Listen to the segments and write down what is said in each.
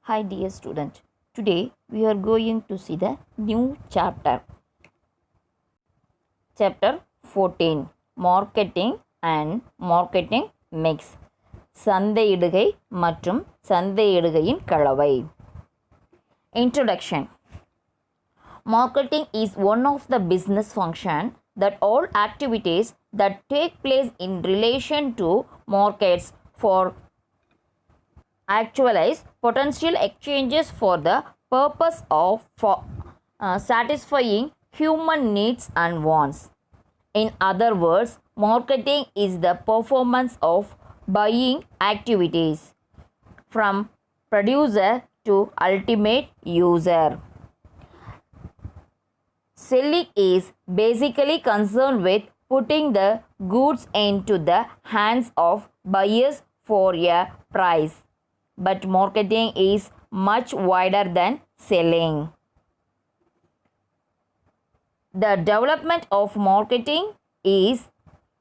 Hi dear student, today we are going to see the new chapter. Chapter 14 Marketing and Marketing Mix சந்தையிடுகை மற்றும் சந்தையிடுகையின் கலவை. Introduction. Marketing is one of the business function that all activities that take place in relation to markets for actualize potential exchanges for the purpose of satisfying human needs and wants. In other words, marketing is the performance of buying activities from producer to ultimate user. Selling is basically concerned with putting the goods into the hands of buyers for a price. But marketing is much wider than selling. The development of marketing is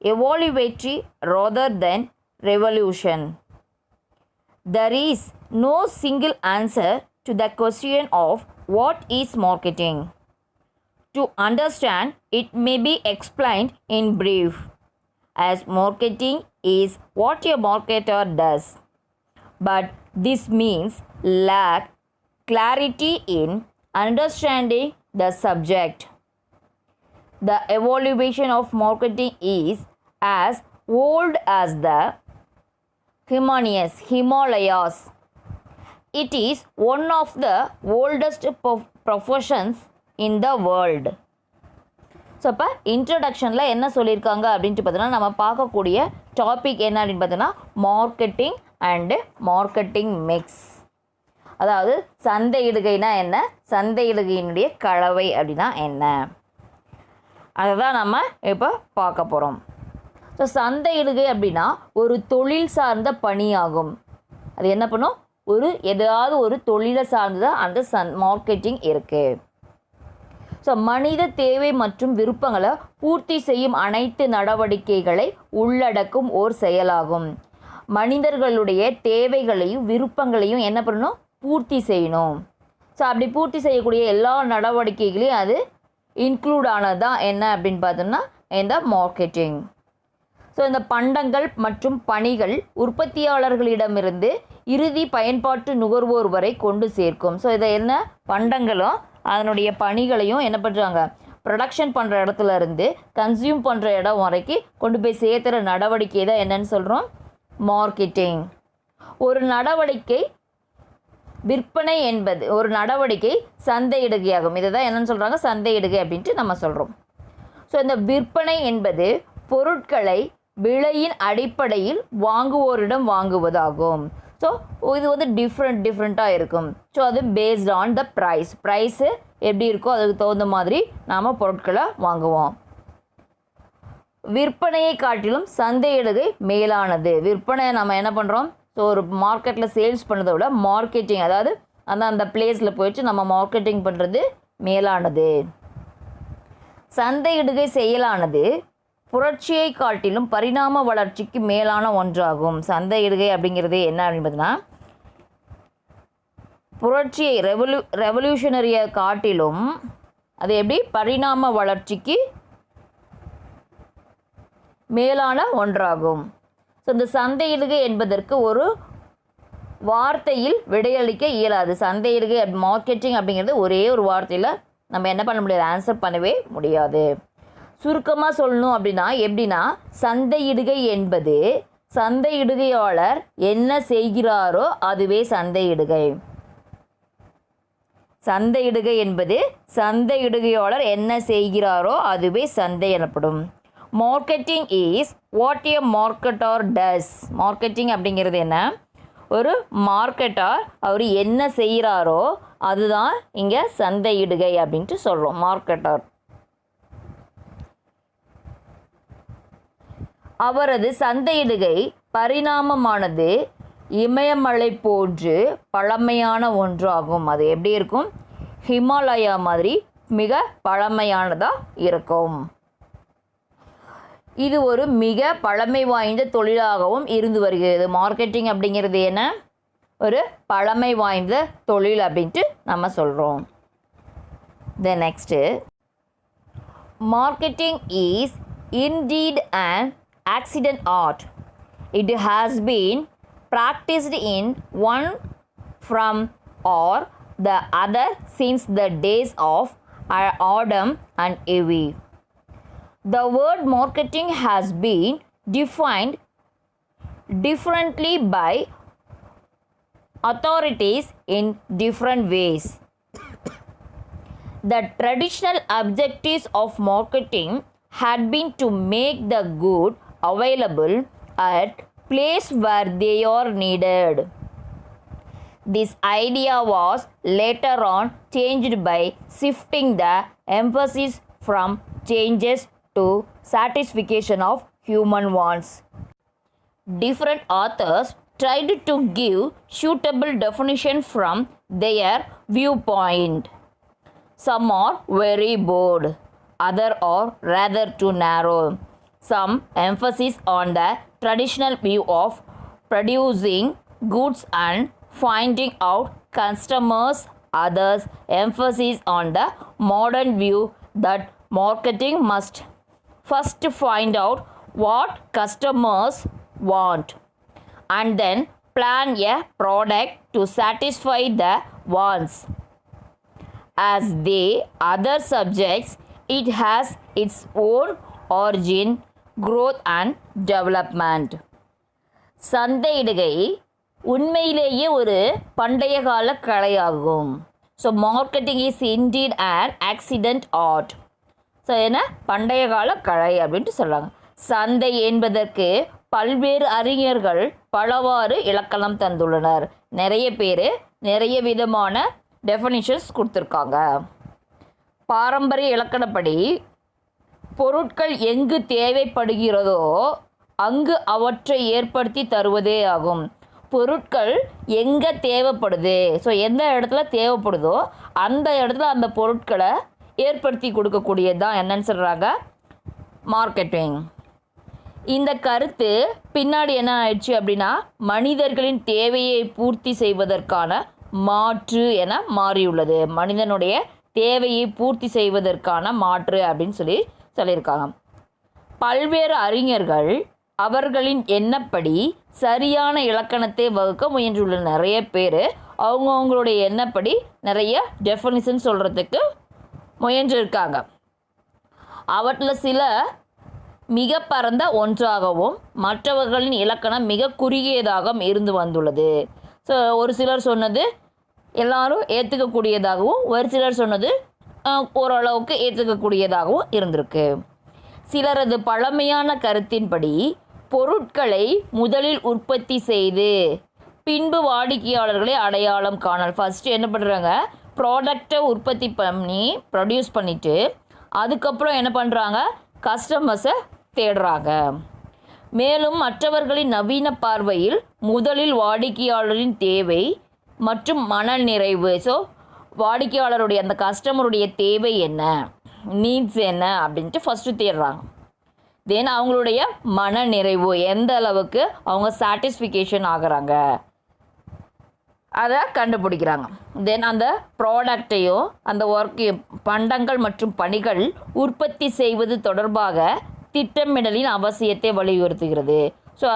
evolutionary rather than revolution. There is no single answer to the question of what is marketing. To understand, it may be explained in brief as marketing is what a marketer does. But this means lack clarity in understanding the subject. The evolution of marketing is as old as the Himalayas. It is one of the oldest professions in the world. So இப்போ இன்ட்ரடக்ஷனில் என்ன சொல்லியிருக்காங்க அப்படின்ட்டு பார்த்தோன்னா நம்ம பார்க்கக்கூடிய topic என்ன அப்படின்னு பார்த்தோன்னா மார்க்கெட்டிங் அண்டு மார்க்கெட்டிங் மிக்ஸ். அதாவது சந்தையிடுகைனா என்ன, சந்தையிடுகையினுடைய கலவை அப்படின்னா என்ன, அதை தான் நம்ம இப்போ பார்க்க போகிறோம். ஸோ சந்தையிடுகை அப்படின்னா ஒரு தொழில் சார்ந்த பணியாகும். அது என்ன பண்ணும், ஏதாவது ஒரு தொழிலை சார்ந்து தான் அந்த மார்க்கெட்டிங் இருக்குது. ஸோ மனித தேவை மற்றும் விருப்பங்களை பூர்த்தி செய்யும் அனைத்து நடவடிக்கைகளை உள்ளடக்கும் ஓர் செயலாகும். மனிதர்களுடைய தேவைகளையும் விருப்பங்களையும் என்ன பண்ணணும், பூர்த்தி செய்யணும். ஸோ அப்படி பூர்த்தி செய்யக்கூடிய எல்லா நடவடிக்கைகளையும் அது இன்க்ளூட் ஆனது தான் என்ன அப்படின்னு பார்த்தோம்னா இந்த மார்க்கெட்டிங். ஸோ இந்த பண்டங்கள் மற்றும் பணிகள் உற்பத்தியாளர்களிடமிருந்து இறுதி பயன்பாட்டு நுகர்வோர் வரை கொண்டு சேர்க்கும். ஸோ இதை என்ன பண்டங்களும் அதனுடைய பணிகளையும் என்ன பண்ணுறாங்க, ப்ரொடக்ஷன் பண்ணுற இடத்துல இருந்து கன்சியூம் பண்ணுற இடம் வரைக்கும் கொண்டு போய் சேர்த்துற நடவடிக்கை தான் என்னன்னு சொல்கிறோம், மார்க்கெட்டிங். ஒரு நடவடிக்கை விற்பனை என்பது ஒரு நடவடிக்கை சந்தையிடுகையாகும். இதை தான் என்னென்னு சொல்கிறாங்க, சந்தையிடுகை அப்படின்ட்டு நம்ம சொல்கிறோம். ஸோ இந்த விற்பனை என்பது பொருட்களை விலையின் அடிப்படையில் வாங்குவோரிடம் வாங்குவதாகும். ஸோ இது வந்து டிஃப்ரெண்ட்டாக இருக்கும். ஸோ அது பேஸ்ட் ஆன் த ப்ரைஸு எப்படி இருக்கோ அதுக்கு தகுந்த மாதிரி நாம் பொருட்களை வாங்குவோம். விற்பனையை காட்டிலும் சந்தையிடுகை மேலானது. விற்பனை நம்ம என்ன பண்ணுறோம், ஸோ ஒரு மார்க்கெட்டில் சேல்ஸ் பண்ணுறதை விட மார்க்கெட்டிங், அதாவது அந்த பிளேஸில் போயிட்டு நம்ம மார்க்கெட்டிங் பண்ணுறது மேலானது. சந்தையிடுகை செயலானது புரட்சியை காட்டிலும் பரிணாம வளர்ச்சிக்கு மேலான ஒன்றாகும். சந்தையிடுகை அப்படிங்கிறது என்ன அப்படின்னு பார்த்தீங்கன்னா, புரட்சியை ரெவல்யூஷனரியை காட்டிலும் அது எப்படி பரிணாம வளர்ச்சிக்கு மேலான ஒன்றாகும். ஸோ இந்த சந்தையிடுகை என்பதற்கு ஒரு வார்த்தையில் விடையளிக்க இயலாது. சந்தையிடுகை மார்க்கெட்டிங் அப்படிங்கிறது ஒரே ஒரு வார்த்தையில் நம்ம என்ன பண்ண முடியாது, ஆன்சர் பண்ணவே முடியாது. சுருக்கமாக சொல்லணும் எப்படின்னா சந்தையிடுகை என்பது சந்தையிடுகையாளர் என்ன செய்கிறாரோ அதுவே சந்தையிடுகை. சந்தையிடுகை என்பது சந்தையிடுகையாளர் என்ன செய்கிறாரோ அதுவே சந்தை எனப்படும். Marketing is what a marketer does. Marketing அப்படிங்கிறது என்ன, ஒரு மார்க்கெட்டார் அவர் என்ன செய்கிறாரோ அதுதான் இங்கே சந்தையிடுகை அப்படின்ட்டு சொல்கிறோம். மார்க்கெட்டர் அவரது சந்தையிடுகை பரிணாமமானது இமயமலை போன்று பழமையான ஒன்றாகும். அது எப்படி இருக்கும், ஹிமாலயா மாதிரி மிக பழமையானதாக இருக்கும். இது ஒரு மிக பழமை வாய்ந்த தொழிலாகவும் இருந்து வருகிறது. மார்க்கெட்டிங் அப்படிங்கிறது என்ன, ஒரு பழமை வாய்ந்த தொழில் அப்படின்ட்டு நம்ம சொல்கிறோம். தென் next, marketing is indeed and accident art. It has been practiced in one form or the other since the days of Adam and Eve. The word marketing has been defined differently by authorities in different ways. The traditional objectives of marketing had been to make the good available at place where they are needed. This idea was later on changed by shifting the emphasis from changes to satisfaction of human wants. Different authors tried to give suitable definition from their viewpoint. Some are very bold, others are rather too narrow. Some emphasis on the traditional view of producing goods and finding out customers, others emphasis on the modern view that marketing must first find out what customers want and then plan a product to satisfy the wants. As the other subjects, it has its own origin, growth and development. சந்தையிடுகை உண்மையிலேயே ஒரு பண்டைய கால கலையாகும். So marketing is indeed and accident art. So என்ன பண்டைய கால கலை அப்படின்ட்டு சொல்கிறாங்க. சந்தை என்பதற்கு பல்வேறு அறிஞர்கள் பலவாறு இலக்கணம் தந்துள்ளனர். நிறைய பேர் நிறைய விதமான டெஃபனிஷன்ஸ் கொடுத்துருக்காங்க. பாரம்பரிய இலக்கணப்படி பொருட்கள் எங்கு தேவைப்படுகிறதோ அங்கு அவற்றை ஏற்படுத்தி தருவதே ஆகும். பொருட்கள் எங்கே தேவைப்படுது, ஸோ எந்த இடத்துல தேவைப்படுதோ அந்த இடத்துல அந்த பொருட்களை ஏற்படுத்தி கொடுக்கக்கூடியது தான் என்னன்னு சொல்கிறாங்க, மார்க்கெட்டிங். இந்த கருத்து பின்னாடி என்ன ஆயிடுச்சு அப்படின்னா மனிதர்களின் தேவையை பூர்த்தி செய்வதற்கான மாற்று என மாறியுள்ளது. மனிதனுடைய தேவையை பூர்த்தி செய்வதற்கான மாற்று அப்படின்னு சொல்லியிருக்காங்க. பல்வேறு அறிஞர்கள் அவர்களின் எண்ணப்படி சரியான இலக்கணத்தை வகுக்க முயன்றுள்ள நிறைய பேர் அவங்கவுங்களுடைய எண்ணப்படி நிறைய டெஃபனிஷன் சொல்கிறதுக்கு முயன்றிருக்காங்க. அவற்றில் சில மிக பரந்த ஒன்றாகவும் மற்றவர்களின் இலக்கணம் மிக குறுகியதாகவும் இருந்து வந்துள்ளது. ஸோ ஒரு சிலர் சொன்னது எல்லாரும் ஏற்றுக்கக்கூடியதாகவும் ஒரு சிலர் சொன்னது ஓரளவுக்கு ஏற்றுக்கக்கூடியதாகவும் இருந்திருக்கு. சிலரது பழமையான கருத்தின்படி பொருட்களை முதலில் உற்பத்தி செய்து பின்பு வாடிக்கையாளர்களை அடையாளம் காணல். ஃபஸ்ட்டு என்ன பண்ணுறாங்க, ப்ராடக்டை உற்பத்தி பண்ணி ப்ரொடியூஸ் பண்ணிவிட்டு அதுக்கப்புறம் என்ன பண்ணுறாங்க, கஸ்டமர்ஸை தேடுறாங்க. மேலும் மற்றவர்களின் நவீன பார்வையில் முதலில் வாடிக்கையாளரின் தேவை மற்றும் மனநிறைவு, ஸோ வாடிக்கையாளருடைய அந்த கஸ்டமருடைய தேவை என்ன, நீட்ஸ் என்ன அப்படின்ட்டு ஃபஸ்ட்டு தேடுறாங்க. தென் அவங்களுடைய மனநிறைவு எந்த அளவுக்கு அவங்க சாட்டிஸ்ஃபிகேஷன் ஆகிறாங்க அதை கண்டுபிடிக்கிறாங்க. தென் அந்த ப்ராடக்டையோ அந்த ஒர்க்கையும் பண்டங்கள் மற்றும் பணிகள் உற்பத்தி செய்வது தொடர்பாக திட்டமிடலின் அவசியத்தை வலியுறுத்துகிறது. ஸோ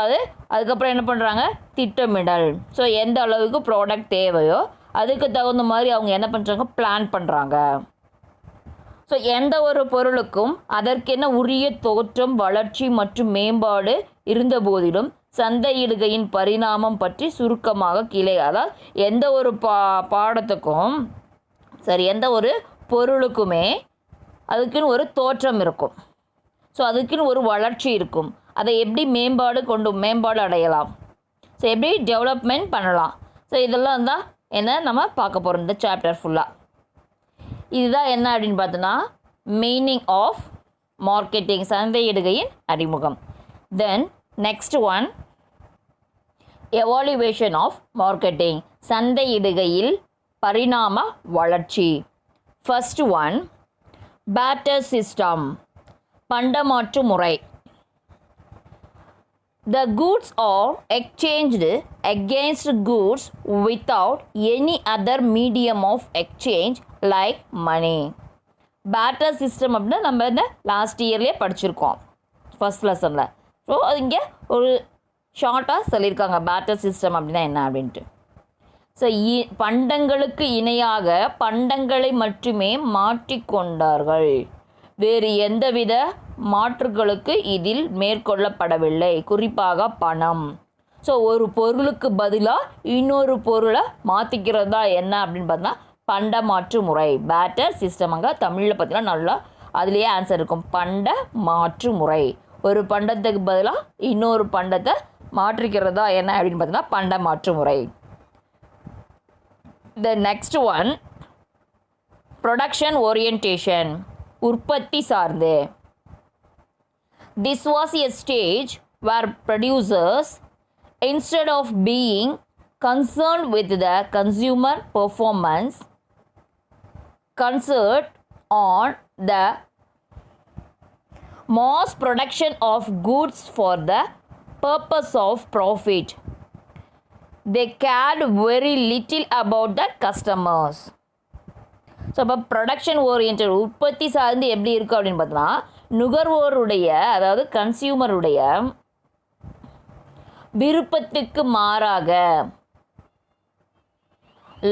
அதுக்கப்புறம் என்ன பண்ணுறாங்க, திட்டமிடல். ஸோ எந்த அளவுக்கு ப்ராடக்ட் தேவையோ அதுக்கு தகுந்த மாதிரி அவங்க என்ன பண்ணுறாங்க, பிளான் பண்ணுறாங்க. ஸோ எந்த ஒரு பொருளுக்கும் அதற்கென உரிய தோற்றம், வளர்ச்சி மற்றும் மேம்பாடு இருந்த போதிலும் சந்தையிடுகையின் பரிணாமம் பற்றி சுருக்கமாக கீழே, அதாவது எந்த ஒரு பாடத்துக்கும் சரி எந்த ஒரு பொருளுக்குமே அதுக்குன்னு ஒரு தோற்றம் இருக்கும், ஸோ அதுக்குன்னு ஒரு வளர்ச்சி இருக்கும். அதை எப்படி மேம்பாடு அடையலாம், ஸோ எப்படி டெவலப்மெண்ட் பண்ணலாம், ஸோ இதெல்லாம் தான் என்ன நம்ம பார்க்க போகிறோம் இந்த சாப்டர் ஃபுல்லாக. இதுதான் என்ன அப்படின்னு பார்த்தோன்னா மீனிங் ஆஃப் மார்க்கெட்டிங், சந்தையிடுகையின் அறிமுகம். Then next one, evaluation of marketing, சந்தையிடுகையில் பரிணாம வளர்ச்சி. ஃபர்ஸ்ட் ஒன், பேட்டர் சிஸ்டம், பண்டமாற்று முறை. The goods are exchanged against goods without any other medium of exchange like money. Barter system அப்படின்னா நம்ம இந்த லாஸ்ட் இயர்லேயே படிச்சிருக்கோம் ஃபஸ்ட் லெசனில். ஸோ அது இங்கே ஒரு ஷார்ட்டாக சொல்லியிருக்காங்க பேட்டர் சிஸ்டம் அப்படின்னா என்ன அப்படின்ட்டு. ஸோ பண்டங்களுக்கு இணையாக பண்டங்களை மட்டுமே மாற்றிக்கொண்டார்கள். வேறு எந்தவித மாற்றுகளுக்கு இதில் மேற்கொள்ளப்படவில்லை, குறிப்பாக பணம். ஸோ ஒரு பொருளுக்கு பதிலாக இன்னொரு பொருளை மாற்றிக்கிறதா என்ன அப்படின்னு பார்த்தா பண்ட மாற்று முறை, பேட்டர் சிஸ்டம். அங்கே தமிழில் பார்த்தீங்கன்னா நல்லா அதுலேயே ஆன்சர் இருக்கும், பண்ட மாற்று முறை. ஒரு பண்டத்துக்கு பதிலாக இன்னொரு பண்டத்தை மாற்றிக்கிறதா என்ன அப்படின்னு பார்த்தீங்கன்னா பண்ட மாற்று முறை. The next one, production orientation, உற்பத்தி சார்ந்து. This was a stage where producers, instead of being concerned with the consumer performance, concerned on the mass production of goods for the purpose of profit. They cared very little about the customers. So அப்போ production orient உற்பத்தி சார்ந்து எப்படி இருக்குது அப்படின்னு பார்த்தோன்னா நுகர்வோருடைய அதாவது கன்சியூமருடைய விருப்பத்துக்கு மாறாக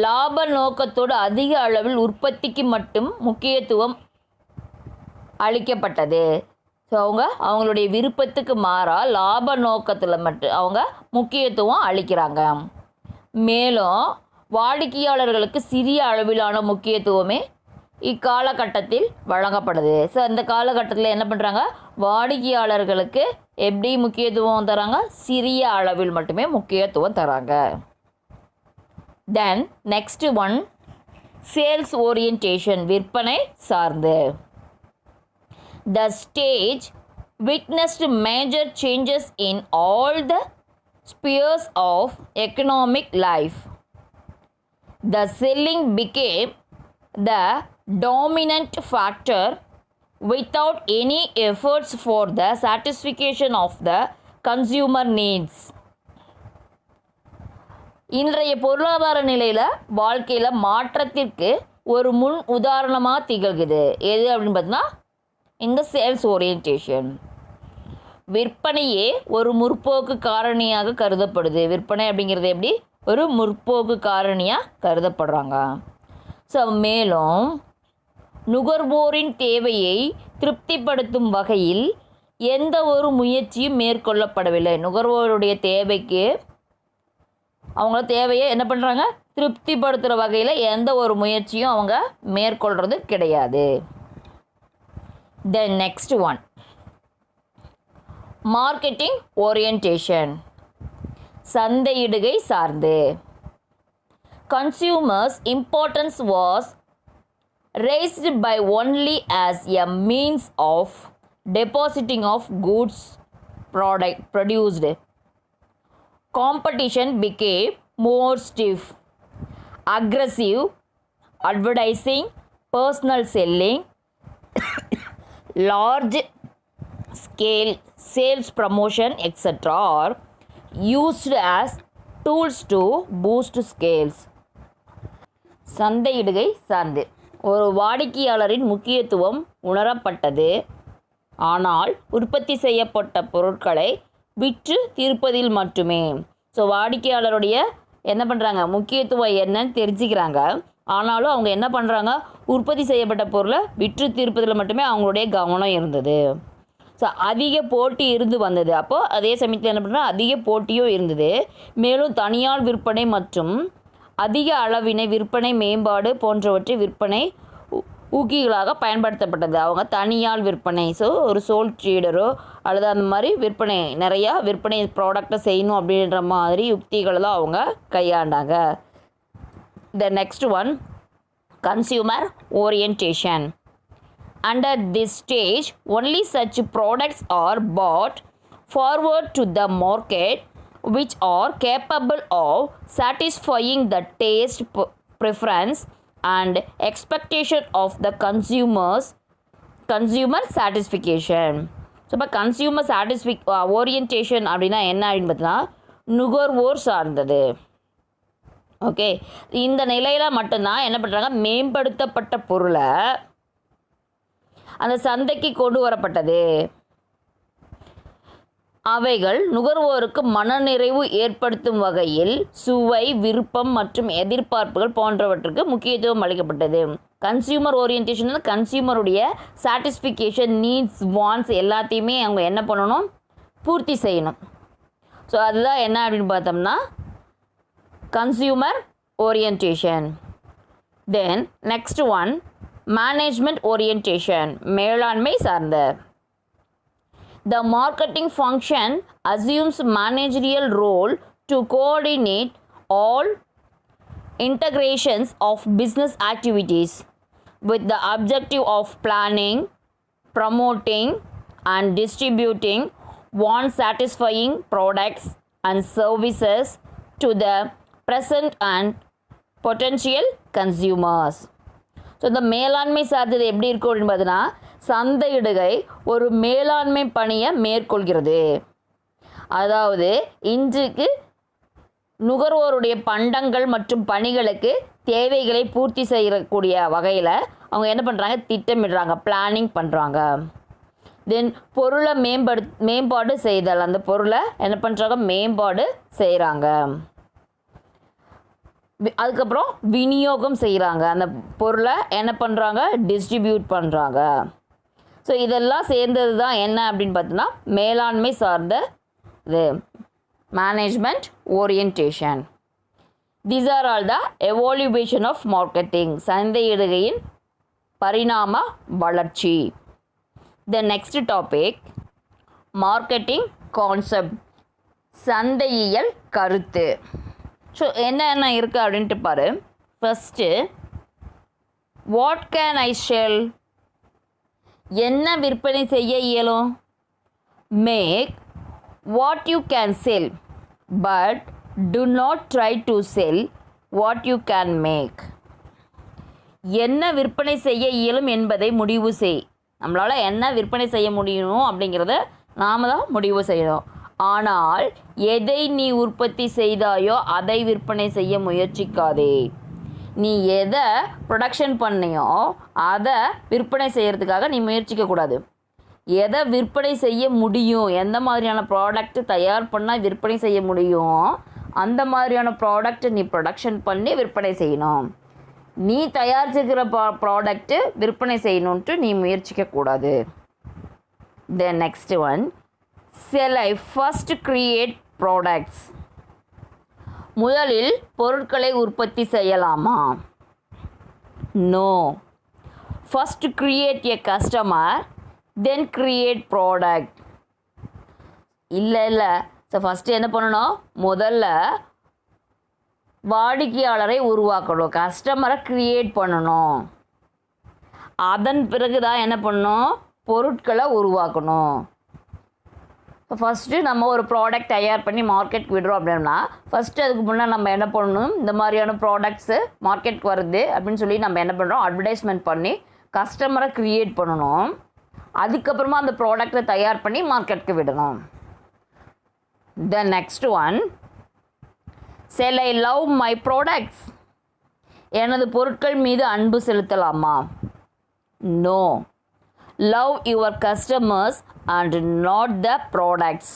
லாப நோக்கத்தோடு அதிக அளவில் உற்பத்திக்கு மட்டும் முக்கியத்துவம் அளிக்கப்பட்டது. ஸோ அவங்களுடைய விருப்பத்துக்கு மாறாக லாப நோக்கத்தில் மட்டும் அவங்க முக்கியத்துவம் அளிக்கிறாங்க. மேலும் வாடிக்கையாளர்களுக்கு சிறிய அளவிலான முக்கியத்துவமே இக்காலகட்டத்தில் வழங்கப்படுது. ஸோ அந்த காலகட்டத்தில் என்ன பண்ணுறாங்க, வாடிக்கையாளர்களுக்கு எப்படி முக்கியத்துவம் தராங்க, சிறிய அளவில் மட்டுமே முக்கியத்துவம் தராங்க. தென் நெக்ஸ்ட் ஒன், சேல்ஸ் ஓரியன்டேஷன், விற்பனை சார்ந்து. The stage witnessed major changes in all the spheres of economic life. The selling became the dominant factor without any efforts for the satisfaction of the consumer needs. இன்றைய பொருளாதார நிலையில் வாழ்க்கையில் மாற்றத்திற்கு ஒரு முன் உதாரணமாக திகழ்கிறது. எது அப்படின்னு பார்த்தீங்கன்னா இந்த சேல்ஸ் ஓரியன்டேஷன். விற்பனையே ஒரு முற்போக்கு காரணியாக கருதப்படுது. விற்பனை அப்படிங்கிறது எப்படி ஒரு முற்போக்கு காரணியாக கருதப்படுறாங்க. ஸோ மேலும் நுகர்வோரின் தேவையை திருப்திப்படுத்தும் வகையில் எந்த ஒரு முயற்சியும் மேற்கொள்ளப்படவில்லை. நுகர்வோருடைய தேவைக்கு அவங்கள தேவையை என்ன பண்ணுறாங்க, திருப்திப்படுத்துகிற வகையில் எந்த ஒரு முயற்சியும் அவங்க மேற்கொள்கிறது கிடையாது. The next one, marketing orientation, சந்தையிடுகை சார்ந்து. Consumers' importance was raised by only as a means of depositing of goods produced. Competition became more stiff. Aggressive advertising, personal selling, large scale sales promotion etc. are used as tools to boost sales. சந்தையிடுகை சார்ந்து ஒரு வாடிக்கையாளரின் முக்கியத்துவம் உணரப்பட்டது. ஆனால் உற்பத்தி செய்யப்பட்ட பொருட்களை விற்று தீர்ப்பதில் மட்டுமே. ஸோ வாடிக்கையாளருடைய என்ன பண்ணுறாங்க, முக்கியத்துவம் என்னன்னு தெரிஞ்சுக்கிறாங்க. ஆனாலும் அவங்க என்ன பண்ணுறாங்க, உற்பத்தி செய்யப்பட்ட பொருளை விற்று தீர்ப்பதில் மட்டுமே அவங்களுடைய கவனம் இருந்தது. ஸோ அதிக போட்டி இருந்து வந்தது. அப்போது அதே சமயத்தில் என்ன பண்ணுறாங்க, அதிக போட்டியும் இருந்தது. மேலும் தனியார் விற்பனை மற்றும் அதிக அளவினை விற்பனை மேம்பாடு போன்றவற்றை விற்பனை ஊக்கிகளாக பயன்படுத்தப்பட்டது. அவங்க தனியார் விற்பனை, ஸோ ஒரு சோல் ட்ரேடரோ அல்லது அந்த மாதிரி விற்பனை நிறையா விற்பனை ப்ராடக்டை செய்யணும் அப்படின்ற மாதிரி யுக்திகளை தான் அவங்க கையாண்டாங்க. The next one, consumer orientation. Under this stage, only such products are brought forward to the market which are capable of satisfying the taste preference and expectation of the consumer satisfaction. So இப்போ consumer orientation அப்படின்னா என்ன அப்படின்னு பார்த்தீங்கன்னா நுகர்வோர் சார்ந்தது. Okay, இந்த நிலையில் மட்டும்தான் என்ன பண்ணுறாங்க, மேம்படுத்தப்பட்ட பொருளை அந்த சந்தைக்கு கொண்டு வரப்பட்டது. அவைகள் நுகர்வோருக்கு மனநிறைவு ஏற்படுத்தும் வகையில் சுவை, விருப்பம் மற்றும் எதிர்பார்ப்புகள் போன்றவற்றுக்கு முக்கியத்துவம் அளிக்கப்பட்டது. கன்சியூமர் ஓரியன்டேஷன் கன்சியூமருடைய சாட்டிஸ்ஃபிகேஷன், நீட்ஸ், வாண்ட்ஸ் எல்லாத்தையுமே அவங்க என்ன பண்ணணும், பூர்த்தி செய்யணும். ஸோ அதுதான் என்ன அப்படின்னு பார்த்தோம்னா கன்சியூமர் ஓரியன்டேஷன். தென் நெக்ஸ்ட் ஒன் மேனேஜ்மெண்ட் ஓரியன்டேஷன், மேலாண்மை சார்ந்த. The marketing function assumes managerial role to coordinate all integrations of business activities with the objective of planning, promoting and distributing want-satisfying products and services to the present and potential consumers. So இந்த மேலாண்மை சார்ந்தது எப்படி இருக்கும் அப்படின்னு பார்த்தீங்கன்னா சந்தையிடுகை ஒரு மேலாண்மை பணியை மேற்கொள்கிறது. அதாவது இன்றைக்கு நுகர்வோருடைய பண்டங்கள் மற்றும் பணிகளுக்கு தேவைகளை பூர்த்தி செய்யக்கூடிய வகையில் அவங்க என்ன பண்ணுறாங்க, திட்டமிடுறாங்க, பிளானிங் பண்ணுறாங்க. தென் பொருளை மேம்பாடு செய்தல், அந்த பொருளை என்ன பண்ணுறாங்க, மேம்பாடு செய்கிறாங்க. அதுக்கப்புறம் விநியோகம் செய்கிறாங்க, அந்த பொருளை என்ன பண்ணுறாங்க, டிஸ்ட்ரிபியூட் பண்ணுறாங்க. ஸோ இதெல்லாம் சேர்ந்தது தான் என்ன அப்படின்னு பார்த்தோன்னா மேலாண்மை சார்ந்த இது management orientation. These are all the evaluation of marketing, சந்தையிடுகையின் பரிணாம வளர்ச்சி. The next topic marketing concept, சந்தையியல் கருத்து. ஸோ என்னென்ன இருக்குது அப்படின்ட்டு பாரு. First what can I sell, என்ன விற்பனை செய்ய இயலும். Make what you can sell but do not try to sell what you can make. என்ன விற்பனை செய்ய இயலும் என்பதை முடிவு செய். நம்மளால் என்ன விற்பனை செய்ய முடியும் அப்படிங்கிறத நாம் தான் முடிவு செய்யணும். ஆனால் எதை நீ உற்பத்தி செய்தாயோ அதை விற்பனை செய்ய முயற்சிக்காதே. நீ எதை ப்ரொடக்ஷன் பண்ணியோ அதை விற்பனை செய்கிறதுக்காக நீ முயற்சிக்கக்கூடாது. எதை விற்பனை செய்ய முடியும், எந்த மாதிரியான ப்ராடக்ட் தயார் பண்ணால் விற்பனை செய்ய முடியும், அந்த மாதிரியான ப்ராடக்ட் நீ ப்ரொடக்ஷன் பண்ணி விற்பனை செய்யணும். நீ தயாரிச்சிருக்கிற ப்ராடக்ட்டு விற்பனை செய்யணுன்ட்டு நீ முயற்சிக்கக்கூடாது. Then next one shall I first create products, முதலில் பொருட்களை உற்பத்தி செய்யலாமா. No, first create a customer then create product. இல்லை ஸோ ஃபஸ்ட்டு என்ன பண்ணணும், முதல்ல வாடிக்கையாளரை உருவாக்கணும், கஸ்டமரை க்ரியேட் பண்ணணும். அதன் பிறகு தான் என்ன பண்ணணும், பொருட்களை உருவாக்கணும். இப்போ ஃபஸ்ட்டு நம்ம ஒரு ப்ராடக்ட் தயார் பண்ணி மார்க்கெட்டுக்கு விடுறோம் அப்படின்னா ஃபஸ்ட்டு அதுக்கு முன்னே நம்ம என்ன பண்ணணும், இந்த மாதிரியான ப்ராடக்ட்ஸு மார்க்கெட்டுக்கு வருது அப்படின்னு சொல்லி நம்ம என்ன பண்ணுறோம், அட்வர்டைஸ்மெண்ட் பண்ணி கஸ்டமரை க்ரியேட் பண்ணணும். அதுக்கப்புறமா அந்த ப்ராடக்டை தயார் பண்ணி மார்க்கெட்டுக்கு விடணும். The next one shall I love my products, எனது பொருட்கள் மீது அன்பு செலுத்தலாமா. No, love your customers and not the products.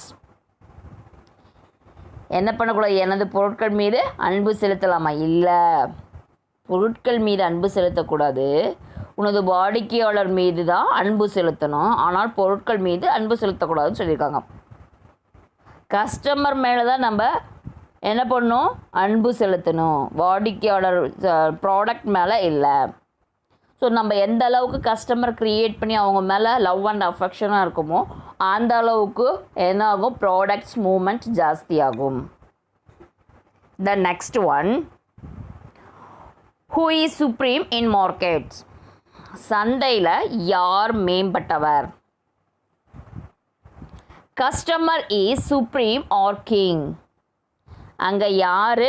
என்ன பண்ணக்கூடாது, எனது பொருட்கள் மீது அன்பு செலுத்தலாமா. இல்லை, பொருட்கள் மீது அன்பு செலுத்தக்கூடாது, உனது வாடிக்கையாளர் மீது தான் அன்பு செலுத்தணும். ஆனால் பொருட்கள் மீது அன்பு செலுத்தக்கூடாதுன்னு சொல்லியிருக்காங்க. கஸ்டமர் மேலே தான் நம்ம என்ன பண்ணணும், அன்பு செலுத்தணும், வாடிக்கையாளர் ப்ராடக்ட் மேலே இல்லை. ஸோ நம்ம எந்த அளவுக்கு கஸ்டமர் க்ரியேட் பண்ணி அவங்க மேலே லவ் அண்ட் அஃபெக்ஷனாக இருக்குமோ அந்த அளவுக்கு என்ன ஆகும், ப்ராடக்ட்ஸ் மூவ்மெண்ட் ஜாஸ்தியாகும். The next one who is supreme in markets, சந்தையில் யார் மேம்பட்டவர். Customer is supreme or king, அங்கே யார்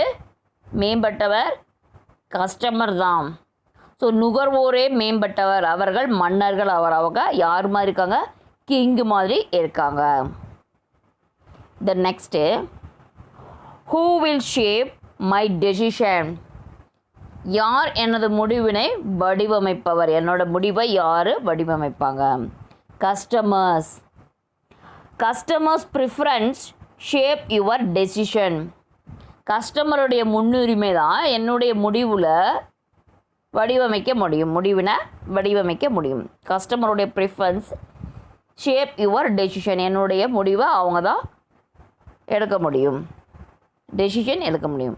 மேம்பட்டவர், கஸ்டமர் தான். ஸோ நுகர்வோரே மேம்பட்டவர், அவர்கள் மன்னர்கள், அவங்க யார் மாதிரி இருக்காங்க, கிங் மாதிரி இருக்காங்க. The next, who will shape my decision? யார் எனது முடிவினை வடிவமைப்பவர்? என்னோட முடிவை யார் வடிவமைப்பாங்க? Customers. Customers preference shape your decision. கஸ்டமருடைய முன்னுரிமை தான் என்னுடைய முடிவில் வடிவமைக்க முடியும், முடிவினை வடிவமைக்க முடியும். கஸ்டமருடைய ப்ரிஃபரன்ஸ் ஷேப் யுவர் டெசிஷன். என்னுடைய முடிவை அவங்க தான் எடுக்க முடியும், டெசிஷன் எடுக்க முடியும்.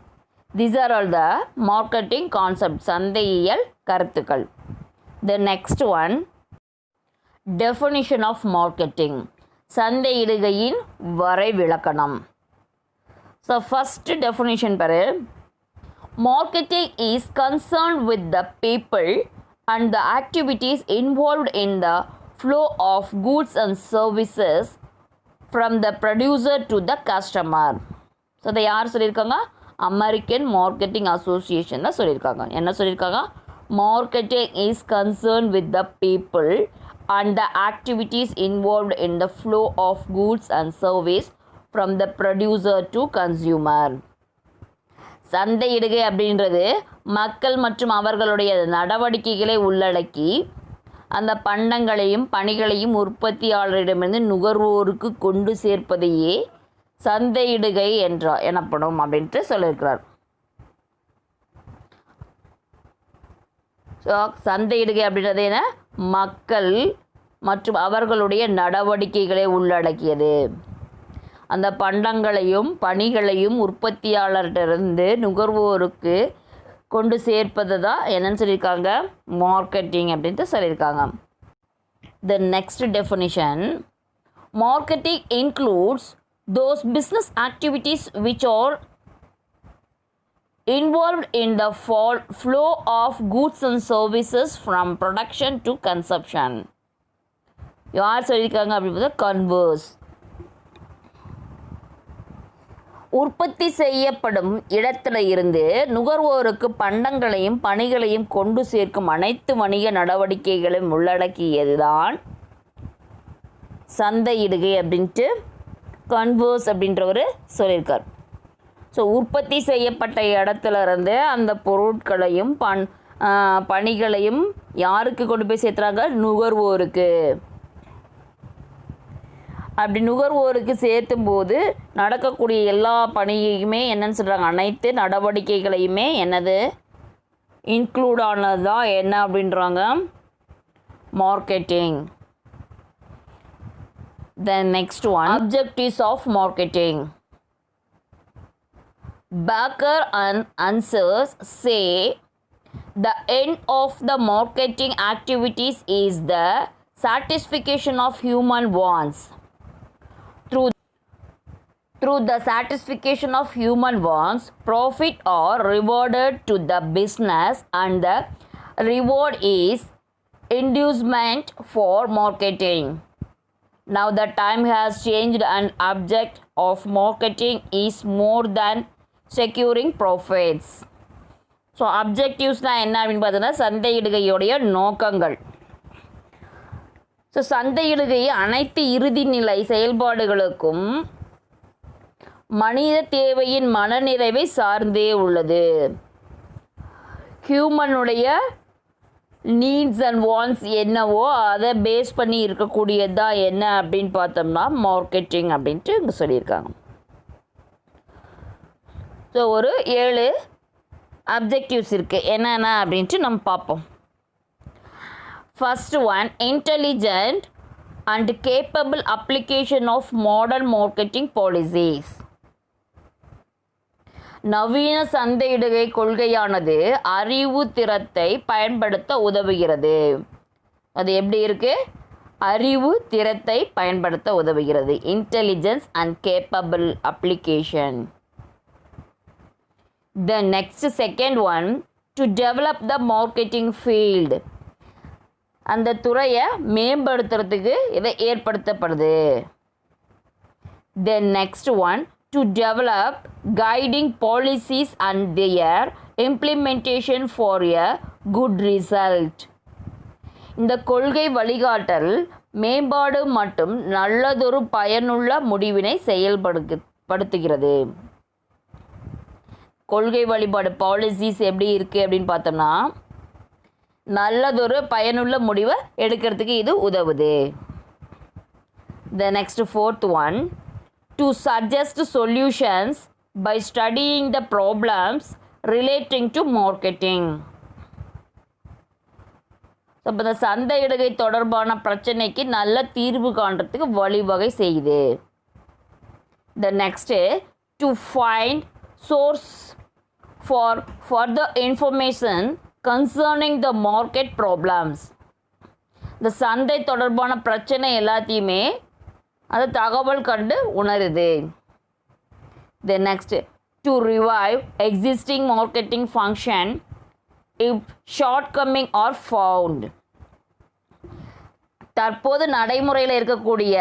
These are all the marketing concepts, சந்தையியல் கருத்துக்கள். The next one, definition of marketing, சந்தையிடுகையின் வரைவிலக்கணம். So first definition பாரு, marketing is concerned with the people and the activities involved in the flow of goods and services from the producer to the customer. So இதை யார் சொல்லியிருக்காங்க? American marketing association தான் சொல்லியிருக்காங்க. என்ன சொல்லியிருக்காங்க? Marketing is concern with the people and the activities involved in the flow of goods and service from the producer to consumer. சந்தையிடுகை அப்படின்றது மக்கள் மற்றும் அவர்களுடைய நடவடிக்கைகளை உள்ளடக்கி அந்த பண்டங்களையும் பணிகளையும் உற்பத்தியாளரிடமிருந்து நுகர்வோருக்கு கொண்டு சேர்ப்பதையே சந்தையிடுகை எனப்படும் அப்படின்ட்டு சொல்லியிருக்கிறார். ஸோ சந்தையிடுகை அப்படின்றது என்ன? மக்கள் மற்றும் அவர்களுடைய நடவடிக்கைகளை உள்ளடக்கியது. அந்த பண்டங்களையும் பணிகளையும் உற்பத்தியாளர்கிட்டருந்து நுகர்வோருக்கு கொண்டு சேர்ப்பது தான் என்னன்னு சொல்லியிருக்காங்க? மார்க்கெட்டிங் அப்படின்ட்டு சொல்லியிருக்காங்க. The next definition, marketing includes those business activities which are involved in the flow of goods and services from production to consumption. யார் சொல்லியிருக்காங்க அப்படின்றது கன்வர்ஸ். உற்பத்தி செய்யப்படும் இடத்துல இருந்து நுகர்வோருக்கு பண்டங்களையும் பணிகளையும் கொண்டு சேர்க்கும் அனைத்து வணிக நடவடிக்கைகளையும் உள்ளடக்கியதுதான் சந்தையிடுகை அப்படின்ட்டு கன்வர்ஸ் அப்படின்றவர் சொல்லியிருக்கார். ஸோ உற்பத்தி செய்யப்பட்ட இடத்துல இருந்து அந்த பொருட்களையும் பணிகளையும் யாருக்கு கொண்டு போய் சேர்த்துறாங்க? நுகர்வோருக்கு. அப்படி நுகர்வோருக்கு சேர்த்தும் போது நடக்கக்கூடிய எல்லா பணியையுமே என்னன்னு சொல்கிறாங்க? அனைத்து நடவடிக்கைகளையுமே என்னது இன்க்ளூட் ஆனது தான் என்ன அப்படின்றாங்க? Marketing. The next one, objectives of marketing. Baker and Answers say the end of the marketing activities is the satisfaction of human wants. Through the satisfaction of human wants, profit are rewarded to the business and the reward is inducement for marketing. Now the time has changed and object of marketing is more than securing profits. So அப்ஜெக்டிவ்ஸ்னால் என்ன அப்படின்னு பார்த்தீங்கன்னா சந்தையிடுகையுடைய நோக்கங்கள். So சந்தையிடுகை அனைத்து இறுதி நிலை செயல்பாடுகளுக்கும் மனித தேவையின் மனநிறைவை சார்ந்தே உள்ளது. ஹியூமனுடைய நீட்ஸ் அண்ட் வாண்ட்ஸ் என்னவோ அதை பேஸ் பண்ணி இருக்கக்கூடியது தான் என்ன அப்படின்னு பார்த்தோம்னா மார்க்கெட்டிங் அப்படின்ட்டு இங்கே சொல்லியிருக்காங்க. ஸோ ஒரு 7 அப்ஜெக்டிவ்ஸ் இருக்குது. என்னென்ன அப்படின்ட்டு நம்ம பார்ப்போம். First one, intelligent and capable application of modern marketing policies. நவீன சந்தையிடுகை கொள்கையானது அறிவு திறத்தை பயன்படுத்த உதவுகிறது. அது எப்படி இருக்கு? அறிவு திறத்தை பயன்படுத்த உதவுகிறது. Intelligence and capable application. The next second one, to develop the marketing field. அந்த துறையை மேம்படுத்துறதுக்கு இதை ஏற்படுத்தப்படுது. The next one, to develop guiding policies and their implementation for a good result. இந்த கொள்கை வழிகாட்டல் மேம்பாடு மற்றும் நல்லதொரு பயனுள்ள முடிவினை செயல்படுத்துகிறது. கொள்கை வழிபாடு பாலிசிஸ் எப்படி இருக்குது அப்படின்னு பார்த்தோம்னா நல்லதொரு பயனுள்ள முடிவை எடுக்கிறதுக்கு இது உதவுது. The next fourth one, to suggest solutions by studying the problems relating to marketing. அப்போ இந்த சந்தையிடுகை தொடர்பான பிரச்சனைக்கு நல்ல தீர்வு காண்றதுக்கு வழிவகை செய்யுது. The next, to find source for further information concerning the market problems. இந்த சந்தை தொடர்பான பிரச்சனை எல்லாத்தையுமே அது தகவல் கண்டு உணருது. The next, to revive existing marketing function if shortcoming are found. தற்போது நடைமுறையில் இருக்கக்கூடிய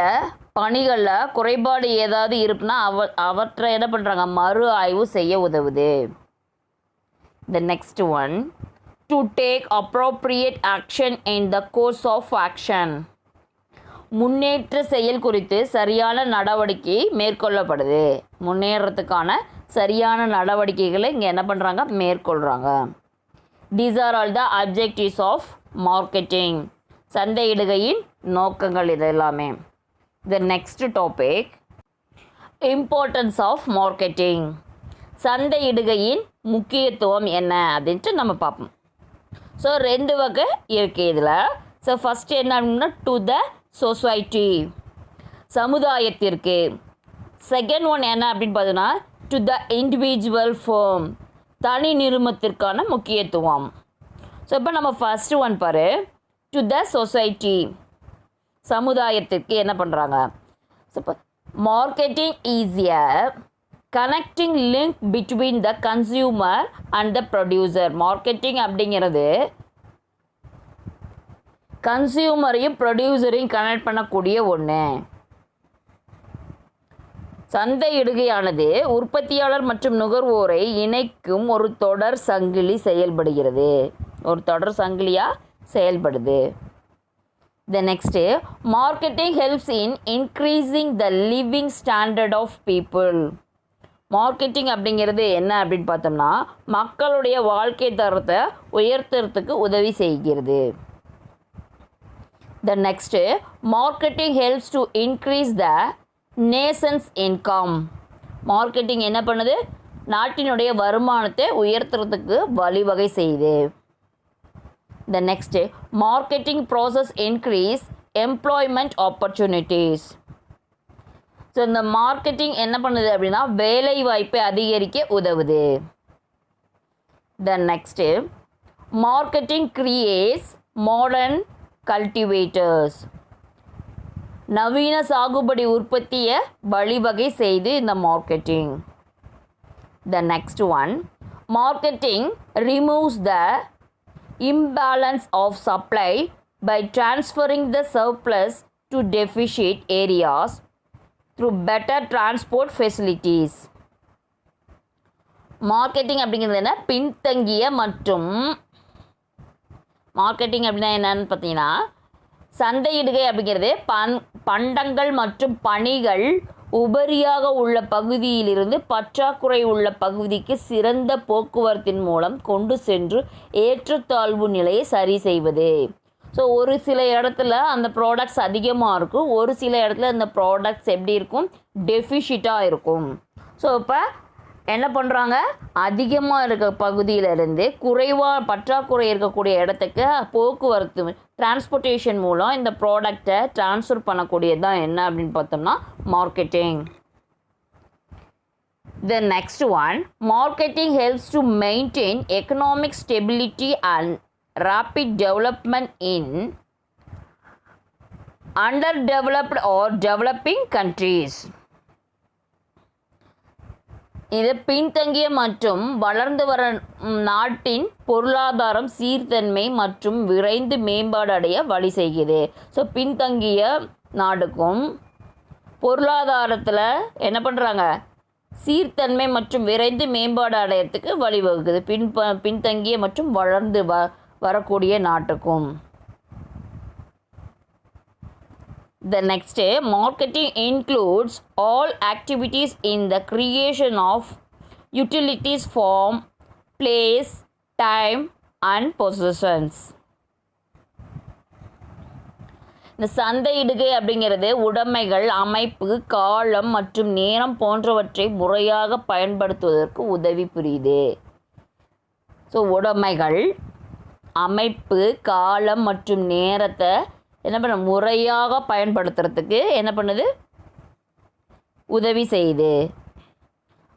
பணிகளில் குறைபாடு ஏதாவது இருக்குன்னா அவற்றை என்ன பண்ணுறாங்க மறு ஆய்வு செய்ய உதவுது. The next one, to take appropriate action in the course of action. முன்னேற்ற செயல் குறித்து சரியான நடவடிக்கை மேற்கொள்ளப்படுது. முன்னேறத்துக்கான சரியான நடவடிக்கைகளை இங்கே என்ன பண்ணுறாங்க மேற்கொள்கிறாங்க. These are all the objectives of marketing. சந்தையிடுகையின் நோக்கங்கள் இது எல்லாமே. The next topic, importance of marketing. சந்தையிடுகையின் முக்கியத்துவம் என்ன அப்படின்ட்டு நம்ம பார்ப்போம். ஸோ 2 வகை இருக்குது இதில். ஸோ ஃபஸ்ட்டு என்ன அப்படின்னா டு த சொசைட்டி, சமுதாயத்திற்கு. செகண்ட் ஒன் என்ன அப்படின்னு பார்த்தோன்னா டு த இண்டிவிஜுவல் ஃபர்ம், தனி நிறுவனத்திற்கான முக்கியத்துவம். ஸோ இப்போ நம்ம ஃபஸ்ட்டு ஒன் பாரு, டு த சொசைட்டி, சமுதாயத்திற்கு என்ன பண்ணுறாங்க. ஸோ இப்போ marketing is a connecting link between the consumer and the producer. Marketing அப்படிங்கிறது கன்சியூமரையும் ப்ரொடியூசரையும் கனெக்ட் பண்ணக்கூடிய ஒன்று. சந்தையிடுகையானது உற்பத்தியாளர் மற்றும் நுகர்வோரை இணைக்கும் ஒரு தொடர் சங்கிலி செயல்படுகிறது. ஒரு தொடர் சங்கிலியாக செயல்படுது. The next, marketing helps in increasing the living standard of people. Marketing அப்படிங்கிறது என்ன அப்படின்னு பார்த்தோம்னா மக்களுடைய வாழ்க்கை தரத்தை உயர்த்துறதுக்கு உதவி செய்கிறது. The next, marketing helps to increase the nation's income. Marketing என்ன பண்ணுது நாட்டினுடைய வருமானத்தை உயர்த்துறதுக்கு வழிவகை செய்யுது. The next, marketing process increase employment opportunities. So இந்த மார்க்கெட்டிங் என்ன பண்ணுது அப்படின்னா வேலை வாய்ப்பை அதிகரிக்க உதவுது. The next, marketing creates modern cultivators. நவீன சாகுபடி உற்பத்தியை வழிவகை செய்து இந்த marketing. The next one, marketing removes the imbalance of supply by transferring the surplus to deficit areas through better transport facilities. Marketing அப்படிங்கிறது என்ன பின்தங்கிய மற்றும் மார்க்கெட்டிங் அப்படின்னா என்னன்னு பார்த்தீங்கன்னா சந்தையிடுகை அப்படிங்கிறது பண்டங்கள் மற்றும் பணிகள் உபரியாக உள்ள பகுதியிலிருந்து பற்றாக்குறை உள்ள பகுதிக்கு சிறந்த போக்குவரத்தின் மூலம் கொண்டு சென்று ஏற்றத்தாழ்வு நிலையை சரி செய்வது. ஸோ ஒரு சில இடத்துல அந்த ப்ராடக்ட்ஸ் அதிகமாக இருக்கும், ஒரு சில இடத்துல அந்த ப்ராடக்ட்ஸ் எப்படி இருக்கும் டெஃபிஷிட்டாக இருக்கும். ஸோ இப்போ என்ன பண்ணுறாங்க அதிகமாக இருக்க பகுதியிலிருந்து பற்றாக்குறை இருக்கக்கூடிய இடத்துக்கு போக்குவரத்து டிரான்ஸ்போர்ட்டேஷன் மூலம் இந்த ப்ராடக்டை ட்ரான்ஸ்ஃபர் பண்ணக்கூடியது தான் என்ன அப்படின்னு பார்த்தோம்னா marketing. The next one, marketing helps to maintain economic stability and rapid development in underdeveloped or developing countries. இது பின்தங்கிய மற்றும் வளர்ந்து வர நாட்டின் பொருளாதாரம் சீர்தன்மை மற்றும் விரைந்து மேம்பாடு அடைய வழி செய்கிறது. ஸோ பின்தங்கிய நாடுக்கும் பொருளாதாரத்தில் என்ன பண்ணுறாங்க சீர்தன்மை மற்றும் விரைந்து மேம்பாடு அடையிறதுக்கு வழிவகுக்குது. பின்தங்கிய மற்றும் வளர்ந்து வரக்கூடிய நாட்டுக்கும். The next, marketing includes all activities in the creation of utilities, form, place, time and possessions. இந்த சந்தையிடுகை அப்படிங்கிறது உடைமைகள், அமைப்பு, காலம் மற்றும் நேரம் போன்றவற்றை முறையாக பயன்படுத்துவதற்கு உதவி புரியுது. ஸோ உடைமைகள், அமைப்பு, காலம் மற்றும் நேரத்தை என்ன பண்ண முறையாக பயன்படுத்துறதுக்கு என்ன பண்ணுது, உதவி செய்யுது.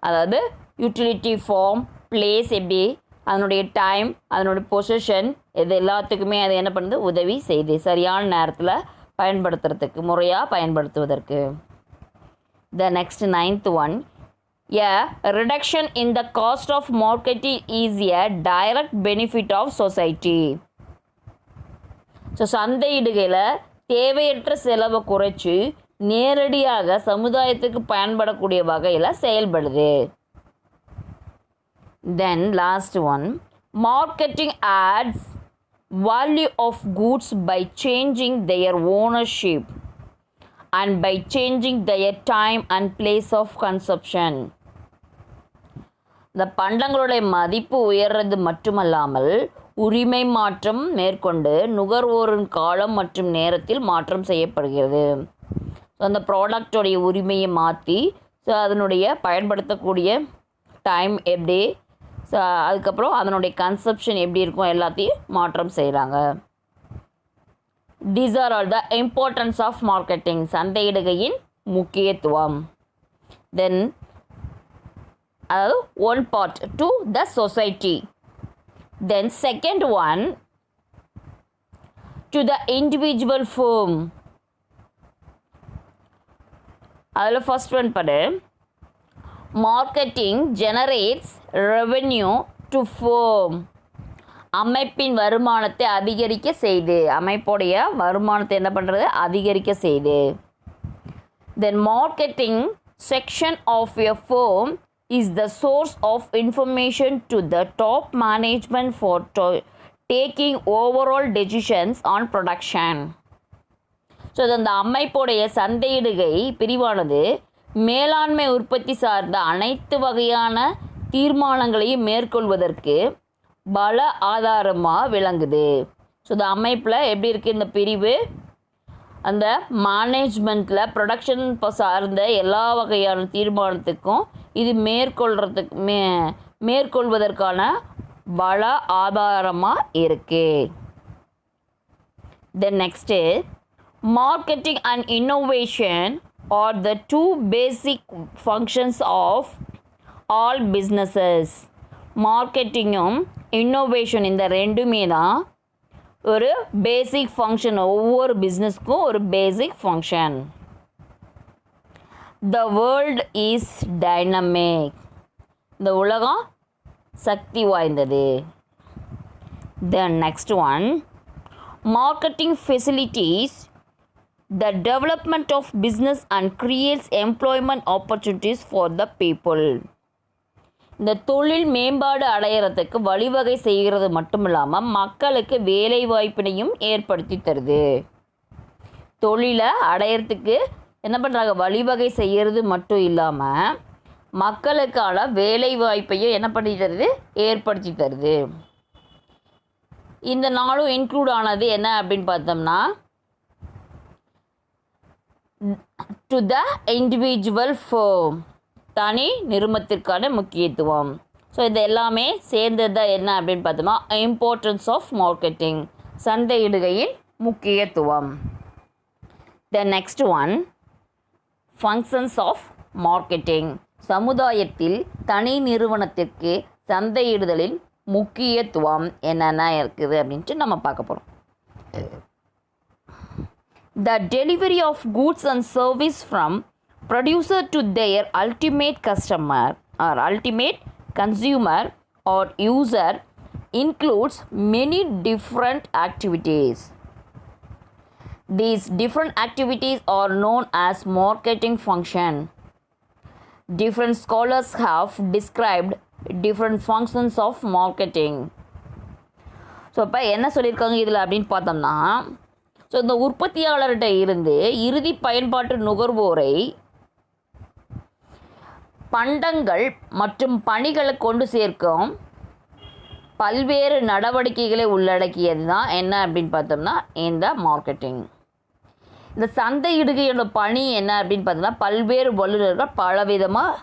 அதாவது யூட்டிலிட்டி, ஃபார்ம், பிளேஸ், எப்படி அதனுடைய டைம், அதனுடைய பொசிஷன், இது எல்லாத்துக்குமே அது என்ன பண்ணுது, உதவி செய்யுது சரியான நேரத்தில் பயன்படுத்துறதுக்கு, முறையாக பயன்படுத்துவதற்கு. The next 9th one, a reduction in the cost of marketing is a direct benefit of society. So சந்தையிடுகையில் தேவையற்ற செலவை குறைச்சி நேரடியாக சமுதாயத்துக்கு பயன்படக்கூடிய வகையில் செயல்படுது. Then last one, marketing adds value of goods by changing their ownership and by changing their time and place of consumption. இந்த பண்டங்களுடைய மதிப்பு உயர்றது மட்டுமல்லாமல் உரிமை மாற்றம் மேற்கொண்டு நுகர்வோரின் காலம் மற்றும் நேரத்தில் மாற்றம் செய்யப்படுகிறது. ஸோ அந்த ப்ராடக்டோடைய உரிமையை மாற்றி ஸோ அதனுடைய பயன்படுத்தக்கூடிய டைம் எப்படி, ஸோ அதுக்கப்புறம் அதனுடைய கன்சப்ஷன் எப்படி இருக்கும் எல்லாத்தையும் மாற்றம் செய்கிறாங்க. These are all the importance of marketing. சந்தையிடுகையின் முக்கியத்துவம். Then அதாவது one part to the society. Then second one to the individual firm. அதில் ஃபர்ஸ்ட் ஒன் படு, marketing generates revenue to firm. அமைப்பின் வருமானத்தை அதிகரிக்க செய்து, அமைப்புடைய வருமானத்தை என்ன பண்ணுறது, அதிகரிக்க செய்து. Then marketing section of a firm is the source of information to the top management for taking overall decisions on production. So அந்த அமைப்புடைய சந்தையிடுகை பிரிவானது மேலாண்மை உற்பத்தி சார்ந்த அனைத்து வகையான தீர்மானங்களையும் மேற்கொள்வதற்கு பல ஆதாரமாக விளங்குது. ஸோ இந்த அமைப்பில் எப்படி இருக்குது இந்த பிரிவு, அந்த மேனேஜ்மெண்ட்டில் ப்ரொடக்ஷன் சார்ந்த எல்லா வகையான தீர்மானத்துக்கும் இது மேற்கொள்வதற்கான பல ஆதாரமாக இருக்குது. Then next, marketing and innovation are the two basic functions of all businesses. மார்க்கெட்டிங்கும் இன்னோவேஷன் இந்த ரெண்டுமே தான் ஒரு பேசிக் ஃபங்க்ஷன், ஒவ்வொரு பிஸ்னஸ்க்கும் ஒரு basic function. The world is dynamic. இந்த உலகம் சக்தி வாய்ந்தது. Then next one, marketing facilitates the development of business and creates employment opportunities for the people. இந்த தொழில் மேம்பாடு அடையிறதுக்கு வழிவகை செய்கிறது மட்டும் இல்லாமல் மக்களுக்கு வேலை வாய்ப்பினையும் ஏற்படுத்தி தருது. தொழிலை அடையிறதுக்கு என்ன பண்ணுறாங்க, வழிவகை செய்கிறது மட்டும் இல்லாமல் மக்களுக்கான வேலை வாய்ப்பையும் என்ன பண்ணி தருது, ஏற்படுத்தி தருது. இந்த நாளும் இன்க்ளூட் ஆனது என்ன அப்படின்னு பார்த்தோம்னா, டு த இண்டிவிஜுவல் ஃபர்ம், தனி நிறுவனத்திற்கான முக்கியத்துவம். ஸோ இது எல்லாமே சேர்ந்தது தான் என்ன அப்படின்னு பார்த்தோம்னா இம்பார்ட்டன்ஸ் ஆஃப் மார்க்கெட்டிங், சந்தையிடுகையின் முக்கியத்துவம். The next one, functions of marketing. சமுதாயத்தில் தனி நிறுவனத்திற்கு சந்தையிடுதலின் முக்கியத்துவம் என்னென்ன இருக்குது அப்படின்ட்டு நம்ம பார்க்க போகிறோம். The delivery of goods and service from producer to their ultimate customer or ultimate consumer or user includes many different activities. These different activities are known as marketing function. Different scholars have described different functions of marketing. So இப்போ என்ன சொல்லியிருக்காங்க இதில் அப்படின்னு பார்த்தோம்னா, so இந்த உற்பத்தியாளர்கிட்ட இருந்து இறுதி பயன்பாட்டு நுகர்வோரை பண்டங்கள் மற்றும் பணிகளை கொண்டு சேர்க்கும் பல்வேறு நடவடிக்கைகளை உள்ளடக்கியது தான் என்ன அப்படின்னு பார்த்தோம்னா இந்த மார்க்கெட்டிங். இந்த சந்தையிடுகையோட பணி என்ன அப்படின்னு பார்த்தோம்னா பல்வேறு வல்லுநர்கள் பலவிதமாக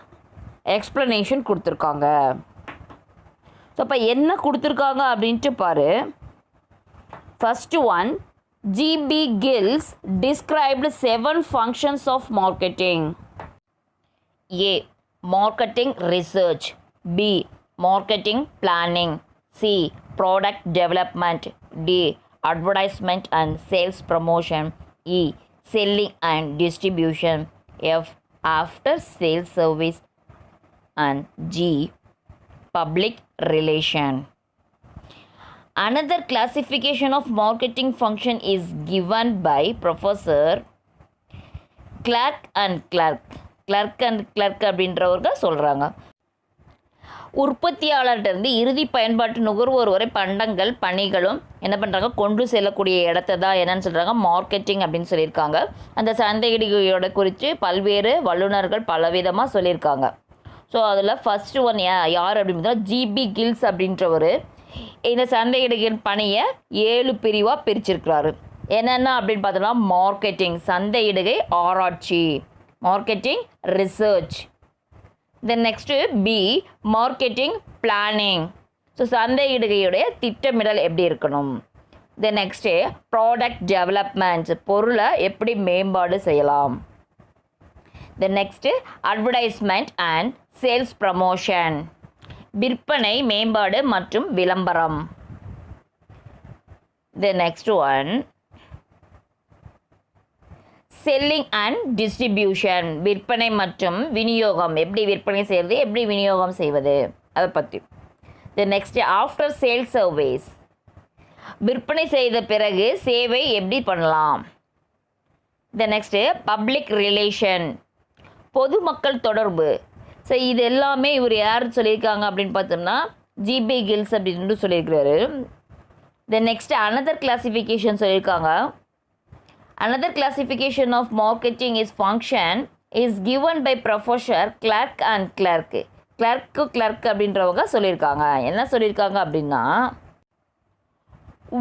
எக்ஸ்ப்ளனேஷன் கொடுத்துருக்காங்க. ஸோ இப்போ என்ன கொடுத்துருக்காங்க அப்படின்ட்டு பாரு. First one, GB Giles described 7 functions of marketing. A. Marketing research. B. Marketing planning. C. Product development. D. Advertisement and sales promotion. E. Selling and distribution. F. After sales service. And G. Public relation. Another classification of marketing function is given by Professor Clark and Clark. Clark and Clark அப்படின்றவங்க சொல்கிறாங்க. உற்பத்தியாளர்கிட்டருந்து இறுதி பயன்பாட்டு நுகர்வோர் வரை பண்டங்கள் பணிகளும் என்ன பண்ணுறாங்க கொண்டு செல்லக்கூடிய இடத்த தான் என்னன்னு சொல்கிறாங்க மார்க்கெட்டிங் அப்படின்னு சொல்லியிருக்காங்க. அந்த சந்தையிடுகையோட குறித்து பல்வேறு வல்லுநர்கள் பலவிதமாக சொல்லியிருக்காங்க. ஸோ அதில் ஃபஸ்ட்டு ஒன் யார் அப்படின்னு பார்த்தா ஜிபி கில்ஸ் அப்படின்றவர் இந்த சந்தையிடுகை பணியை 7 பிரிவாக பிரிச்சிருக்கிறாரு. என்னென்ன அப்படின்னு பார்த்தோம்னா மார்க்கெட்டிங் சந்தையிடுகை ஆராய்ச்சி, marketing research. Then next B marketing planning. So சந்தையிடுகையுடைய திட்டமிடல் எப்படி இருக்கணும். தென் நெக்ஸ்ட்டு ப்ராடக்ட் டெவலப்மெண்ட் பொருளை எப்படி மேம்பாடு செய்யலாம். Then next advertisement and sales promotion விற்பனை மேம்பாடு மற்றும் விளம்பரம். தென் next one selling and distribution விற்பனை மற்றும் விநியோகம் எப்படி விற்பனை செய்வது எப்படி விநியோகம் செய்வது அதை பற்றி. Then next after sales service விற்பனை செய்த பிறகு சேவை எப்படி பண்ணலாம். தென் நெக்ஸ்ட்டு பப்ளிக் ரிலேஷன் பொதுமக்கள் தொடர்பு. ஸோ இது எல்லாமே இவர் யார் சொல்லியிருக்காங்க அப்படின்னு பார்த்தோம்னா ஜிபி கில்ஸ் அப்படின்னு சொல்லியிருக்கிறாரு. தென் நெக்ஸ்ட் அனதர் கிளாசிஃபிகேஷன் சொல்லியிருக்காங்க. Another classification of marketing is function is given by Professor Clark and Clark. Clark அப்படின்றவங்க சொல்லியிருக்காங்க. என்ன சொல்லியிருக்காங்க அப்படின்னா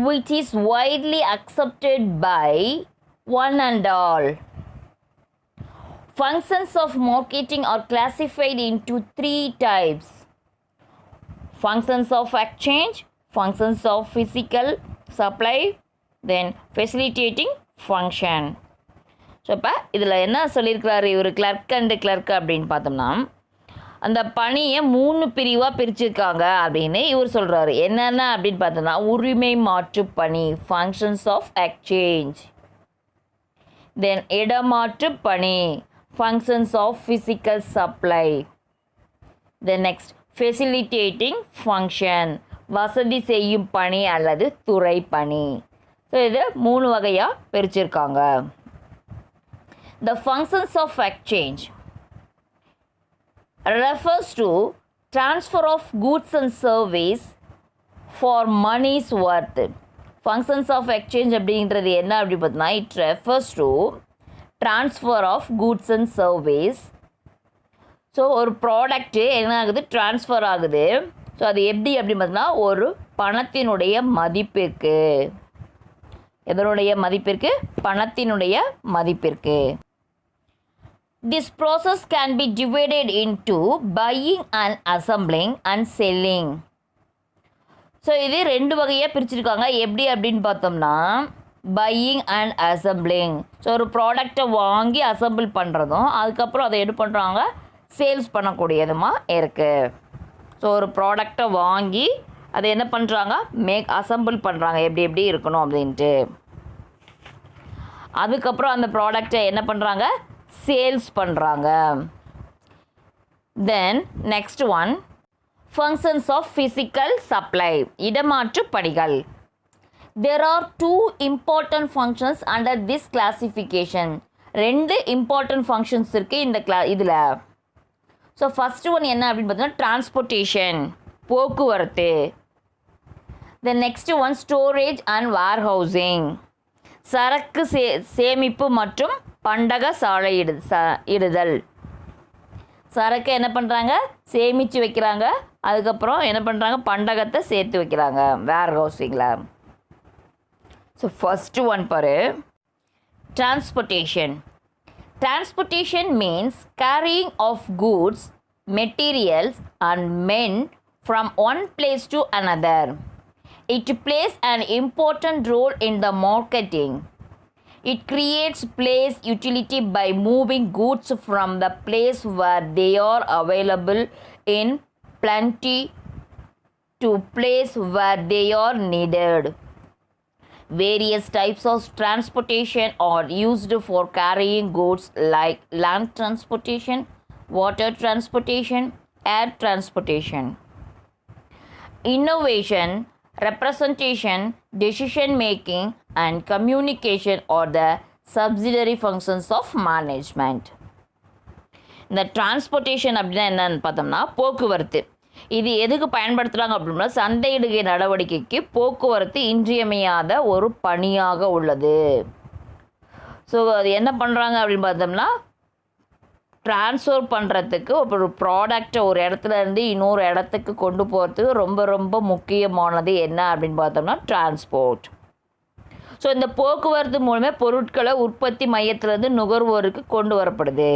which is widely accepted by one and all. Functions of marketing are classified into 3 types. Functions of exchange, functions of physical supply, then facilitating function. So இப்போ இதில் என்ன சொல்லியிருக்கிறாரு இவர் கிளர்க் அண்டு கிளர்க் அப்படின்னு பார்த்தோம்னா அந்த பணியை 3 பிரிவாக பிரிச்சிருக்காங்க அப்படின்னு இவர் சொல்கிறாரு. என்னென்ன அப்படின்னு பார்த்தோம்னா உரிமை மாற்று பணி ஃபங்க்ஷன்ஸ் ஆஃப் எக்ஸ்சேஞ்ச். தென் இடமாற்று பணி functions of physical supply. Then next facilitating function வசதி செய்யும் பணி அல்லது துறை பணி. ஸோ இது 3 வகையாக பிரிச்சிருக்காங்க. The functions of exchange refers to transfer of goods and service for money's worth. Functions of exchange அப்படின்றது என்ன அப்படி பார்த்தோம்னா it refers to transfer of goods and service. So ஒரு ப்ராடக்ட்டு என்ன ஆகுது ட்ரான்ஸ்ஃபர் ஆகுது. ஸோ அது எப்படி அப்படின்னு பார்த்தோம்னா ஒரு பணத்தினுடைய மதிப்பிற்கு எதனுடைய மதிப்பிற்கு பணத்தினுடைய மதிப்பிற்கு. This process can be divided into buying and assembling and selling. So இது 2 வகையாக பிரிச்சிருக்காங்க. எப்படி அப்படின்னு பார்த்தோம்னா பையிங் அண்ட் அசம்பிளிங். ஸோ ஒரு ப்ராடக்டை வாங்கி அசம்பிள் பண்ணுறதும் அதுக்கப்புறம் அதை என்ன பண்ணுறாங்க சேல்ஸ் பண்ணக்கூடியதுமா இருக்குது. ஸோ ஒரு ப்ராடக்டை வாங்கி அதை என்ன பண்ணுறாங்க அசம்பிள் பண்ணுறாங்க எப்படி எப்படி இருக்கணும் அப்படின்ட்டு. அதுக்கப்புறம் அந்த ப்ராடக்டை என்ன பண்ணுறாங்க சேல்ஸ் பண்ணுறாங்க. Then next one functions of physical supply இடமாற்று பணிகள். There are 2 important functions under this classification. 2 important functions இருக்குது இந்த இதில். ஸோ ஃபஸ்ட்டு ஒன் என்ன அப்படின்னு பார்த்தோம்னா டிரான்ஸ்போர்ட்டேஷன் போக்குவரத்து. The next one storage and warehousing. சரக்கு சேமிப்பு மற்றும் பண்டக சாலை இடுதல். சரக்கு என்ன பண்ணுறாங்க, சேமித்து வைக்கிறாங்க. அதுக்கப்புறம் என்ன பண்ணுறாங்க, பண்டகத்தை சேர்த்து வைக்கிறாங்க வேர் ஹவுசிங்கில். ஸோ ஃபஸ்ட்டு ஒன் பாரு, transportation. Transportation means carrying of goods, materials and men from one place to another. It plays an important role in the marketing. It creates place utility by moving goods from the place where they are available in plenty to place where they are needed. Various types of transportation are used for carrying goods like land transportation, water transportation, air transportation. Innovation, representation, decision making and communication are the subsidiary functions of management. இந்த transportation அப்படின்னா என்னன்னு பார்த்தோம்னா போக்குவரத்து. இது எதுக்கு பயன்படுத்துகிறாங்க அப்படின்னா சந்தையிடுகை நடவடிக்கைக்கு போக்குவரத்து இன்றியமையாத ஒரு பணியாக உள்ளது. ஸோ அது என்ன பண்ணுறாங்க அப்படின்னு பார்த்தோம்னா ட்ரான்ஸ்ஃபர் பண்ணுறதுக்கு ஒரு ப்ராடக்டை ஒரு இடத்துல இருந்து இன்னொரு இடத்துக்கு கொண்டு போகிறதுக்கு ரொம்ப ரொம்ப முக்கியமானது என்ன அப்படின்னு பார்த்தோம்னா டிரான்ஸ்போர்ட். ஸோ இந்த போக்குவரத்து மூலமே பொருட்களை உற்பத்தி மையத்திலேருந்து நுகர்வோருக்கு கொண்டு வரப்படுது.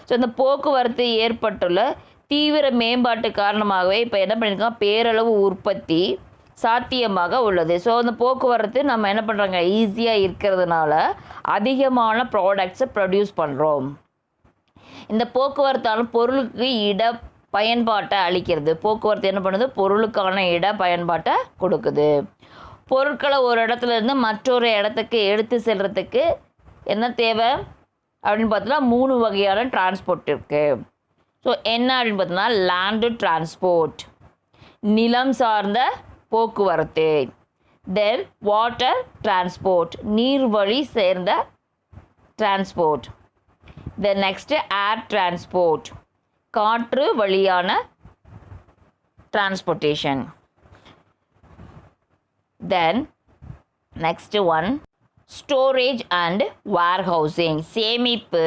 ஸோ இந்த போக்குவரத்து ஏற்பட்டுள்ள தீவிர மேம்பாட்டு காரணமாகவே இப்போ என்ன பண்ணியிருக்கோம், பேரளவு உற்பத்தி சாத்தியமாக உள்ளது. ஸோ அந்த போக்குவரத்து நம்ம என்ன பண்ணுறாங்க, ஈஸியாக இருக்கிறதுனால அதிகமான ப்ராடக்ட்ஸை ப்ரொடியூஸ் பண்ணுறோம். இந்த போக்குவரத்தாலும் பொருளுக்கு இட பயன்பாட்டை அளிக்கிறது. போக்குவரத்து என்ன பண்ணுது, பொருளுக்கான இட பயன்பாட்டை கொடுக்குது. பொருட்களை ஒரு இடத்துல இருந்து மற்றொரு இடத்துக்கு எடுத்து செல்கிறதுக்கு என்ன தேவை அப்படின்னு பார்த்தோன்னா 3 வகையான டிரான்ஸ்போர்ட் இருக்குது. ஸோ என்ன அப்படின்னு பார்த்தோன்னா லேண்டு டிரான்ஸ்போர்ட், நிலம் சார்ந்த போக்குவரத்து. தென் வாட்டர் டிரான்ஸ்போர்ட், நீர்வழி சேர்ந்த transport. The next air transport, காற்று வழியான transportation. Then next one storage and warehousing, சேமிப்பு.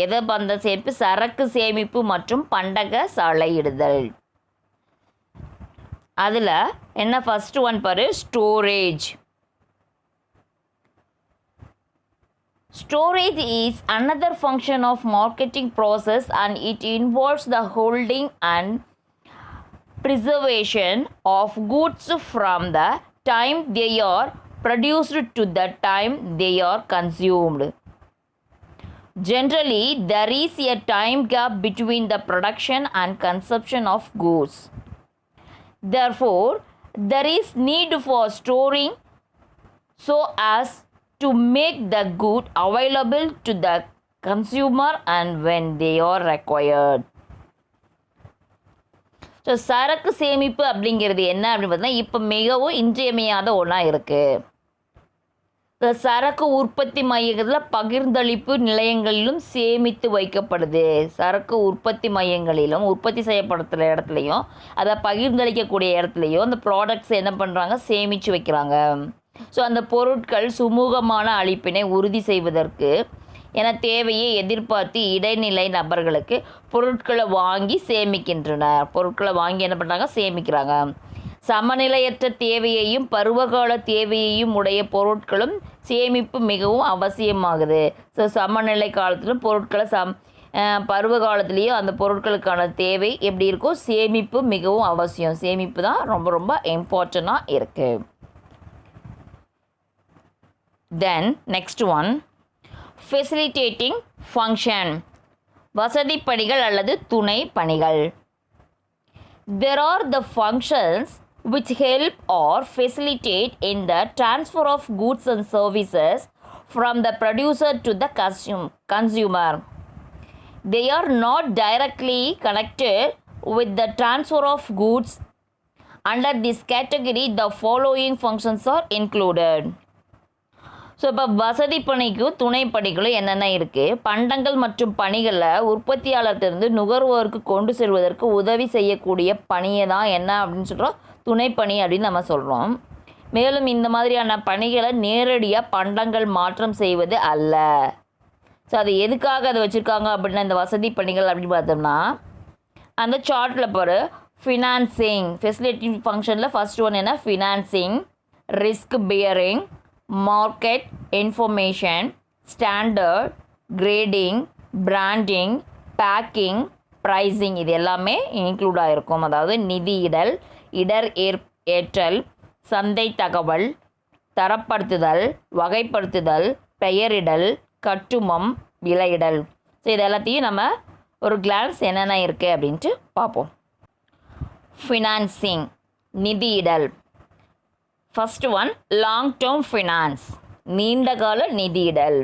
எதை பந்த சேமிப்பு, சரக்கு சேமிப்பு மற்றும் பண்டக சாலையிடுதல். அதில் என்ன ஃபர்ஸ்ட் ஒன் பாரு, storage. Storage is another function of marketing process and it involves the holding and preservation of goods from the time they are produced to the time they are consumed. Generally, there is a time gap between the production and consumption of goods. Therefore, there is need for storing so as to make the good available to the consumer and when they are required. So சரக்கு சேமிப்பு அப்படிங்கிறது என்ன அப்படின்னு பார்த்தீங்கன்னா இப்போ மிகவும் இன்றியமையாத ஒன்றா இருக்குது. இந்த சரக்கு உற்பத்தி மையங்களில் பகிர்ந்தளிப்பு நிலையங்களிலும் சேமித்து வைக்கப்படுது. சரக்கு உற்பத்தி மையங்களிலும் உற்பத்தி செய்யப்படுத்துகிற இடத்துலையும் அதை பகிர்ந்தளிக்கக்கூடிய இடத்துலையும் அந்த ப்ராடக்ட்ஸ் என்ன பண்ணுறாங்க, சேமித்து வைக்கிறாங்க. ஸோ அந்த பொருட்கள் சுமூகமான அளிப்பினை உறுதி செய்வதற்கு என தேவையை எதிர்பார்த்து இடைநிலை நபர்களுக்கு பொருட்களை வாங்கி சேமிக்கின்றனர். பொருட்களை வாங்கி என்ன பண்ணுறாங்க, சேமிக்கிறாங்க. சமநிலையற்ற தேவையையும் பருவகால தேவையையும் உடைய பொருட்களும் சேமிப்பு மிகவும் அவசியமாகுது. ஸோ சமநிலை காலத்திலும் பொருட்களை பருவ காலத்துலேயும் அந்த பொருட்களுக்கான தேவை எப்படி இருக்கும், சேமிப்பு மிகவும் அவசியம். சேமிப்பு தான் ரொம்ப ரொம்ப இம்பார்ட்டண்ட்டாக இருக்குது. Then next one, facilitating function, வசதி பணிகள் அல்லது துணை பணிகள். There are the functions which help or facilitate in the transfer of goods and services from the producer to the consumer. They are not directly connected with the transfer of goods. Under this category, the following functions are included. So இப்போ வசதி பணிக்கும் துணை பணிகளும் என்னென்ன இருக்குது, பண்டங்கள் மற்றும் பணிகளை உற்பத்தியாளர்கிட்டருந்து நுகர்வோருக்கு கொண்டு செல்வதற்கு உதவி செய்யக்கூடிய பணியை தான் என்ன அப்படின்னு சொல்கிறோம், துணைப்பணி அப்படின்னு நம்ம சொல்கிறோம். மேலும் இந்த மாதிரியான பணிகளை நேரடியாக பண்டங்கள் மாற்றம் செய்வது அல்ல. ஸோ அது எதுக்காக அதை வச்சுருக்காங்க அப்படின்னா இந்த வசதி பணிகள் அப்படின்னு பார்த்தோம்னா அந்த சார்ட்டில் பாரு ஃபினான்சிங் ஃபெசிலிட்டி ஃபங்க்ஷனில் ஃபஸ்ட் ஒன் என்ன financing, risk bearing, market information, standard, grading, branding, packing, pricing இது எல்லாமே இன்க்ளூட் ஆகிருக்கும். அதாவது நிதியிடல், இடர் ஏற்றல், சந்தை தகவல், தரப்படுத்துதல், வகைப்படுத்துதல், பெயரிடல், கட்டுமம், விலையிடல். ஸோ இது எல்லாத்தையும் நம்ம ஒரு கிளான்ஸ் என்னென்ன இருக்குது அப்படின்ட்டு பார்ப்போம். ஃபினான்சிங் நிதியிடல். First one long term finance நீண்டகால நிதியிடல்.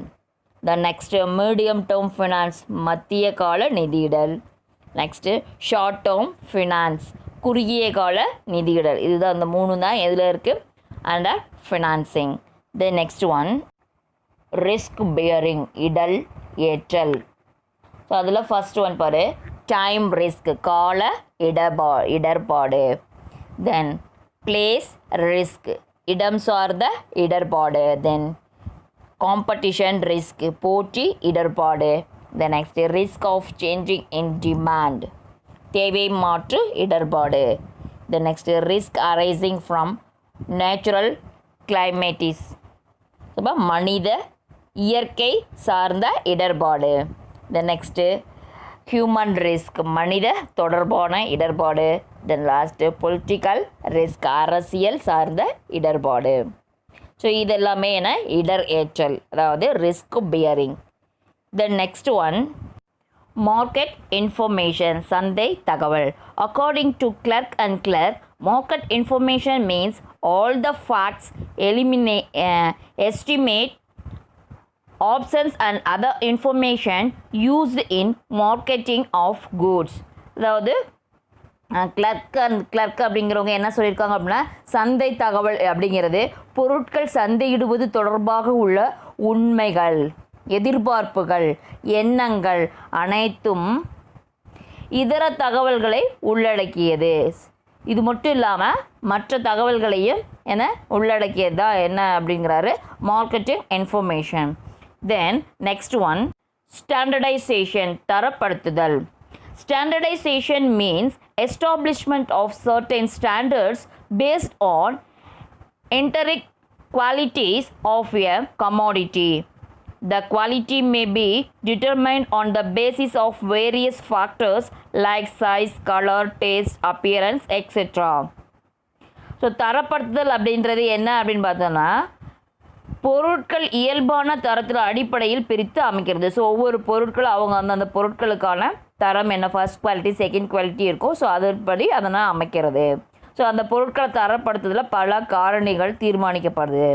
The next medium term finance மத்திய கால நிதியிடல். நெக்ஸ்ட்டு ஷார்ட் டேர்ம் ஃபினான்ஸ் குறுகிய கால நிதியிடல். இதுதான் அந்த மூணு தான் எதில் இருக்குது under financing. The next one risk bearing இடல் ஏற்றல். ஸோ அதில் ஃபஸ்ட் ஒன் பாரு டைம் ரிஸ்க் கால இடர்பாடு. தென் பிளேஸ் ரிஸ்க் இடம் சார்ந்த இடர்பாடு. தென் காம்படிஷன் ரிஸ்க் போட்டி இடர்பாடு. The next risk of changing in demand தேவை மாற்று இடர்பாடு. The next risk arising from natural climates அப்போ மனித இயற்கை சார்ந்த இடர்பாடு. த நெக்ஸ்ட்டு ஹியூமன் ரிஸ்க் மனித தொடர்பான இடர்பாடு. தென் லாஸ்ட்டு பொலிட்டிக்கல் ரிஸ்க் அரசியல் சார்ந்த இடர்பாடு. ஸோ இதெல்லாமே என்ன இடர் ஏற்றல் அதாவது risk bearing. The next one market information சந்தை தகவல். According to Clark and Clark market information means all the facts, estimate, options and other information used in marketing of goods. அதாவது கிளர்க் அப்படிங்கிறவங்க என்ன சொல்லியிருக்காங்க அப்படின்னா சந்தை தகவல் அப்படிங்கிறது பொருட்கள் சந்தையிடுவது தொடர்பாக உள்ள உண்மைகள், எதிர்பார்ப்புகள், எண்ணங்கள் அனைத்தும் இதர தகவல்களை உள்ளடக்கியது. இது மட்டும் இல்லாமல் மற்ற தகவல்களையும் என்ன உள்ளடக்கியது தான் என்ன அப்படிங்கிறாரு marketing information. Then next one standardization தரப்படுத்துதல். Standardization means establishment of certain standards based on intrinsic qualities of a commodity. The quality may be determined on the basis of various factors like size, color, taste, appearance, etc. So தரப்படுத்துதல் அப்படின்றது என்ன அப்படின்னு பார்த்தோன்னா பொருட்கள் இயல்பான தரத்தில் அடிப்படையில் பிரித்து அமைக்கிறது. ஸோ ஒவ்வொரு பொருட்களும் அவங்க அந்தந்த பொருட்களுக்கான தரம் என்ன ஃபர்ஸ்ட் குவாலிட்டி செகண்ட் குவாலிட்டி இருக்கும். ஸோ அதன்படி அதனால் அமைக்கிறது. ஸோ அந்த பொருட்களை தரப்படுத்துதலில் பல காரணிகள் தீர்மானிக்கப்படுது.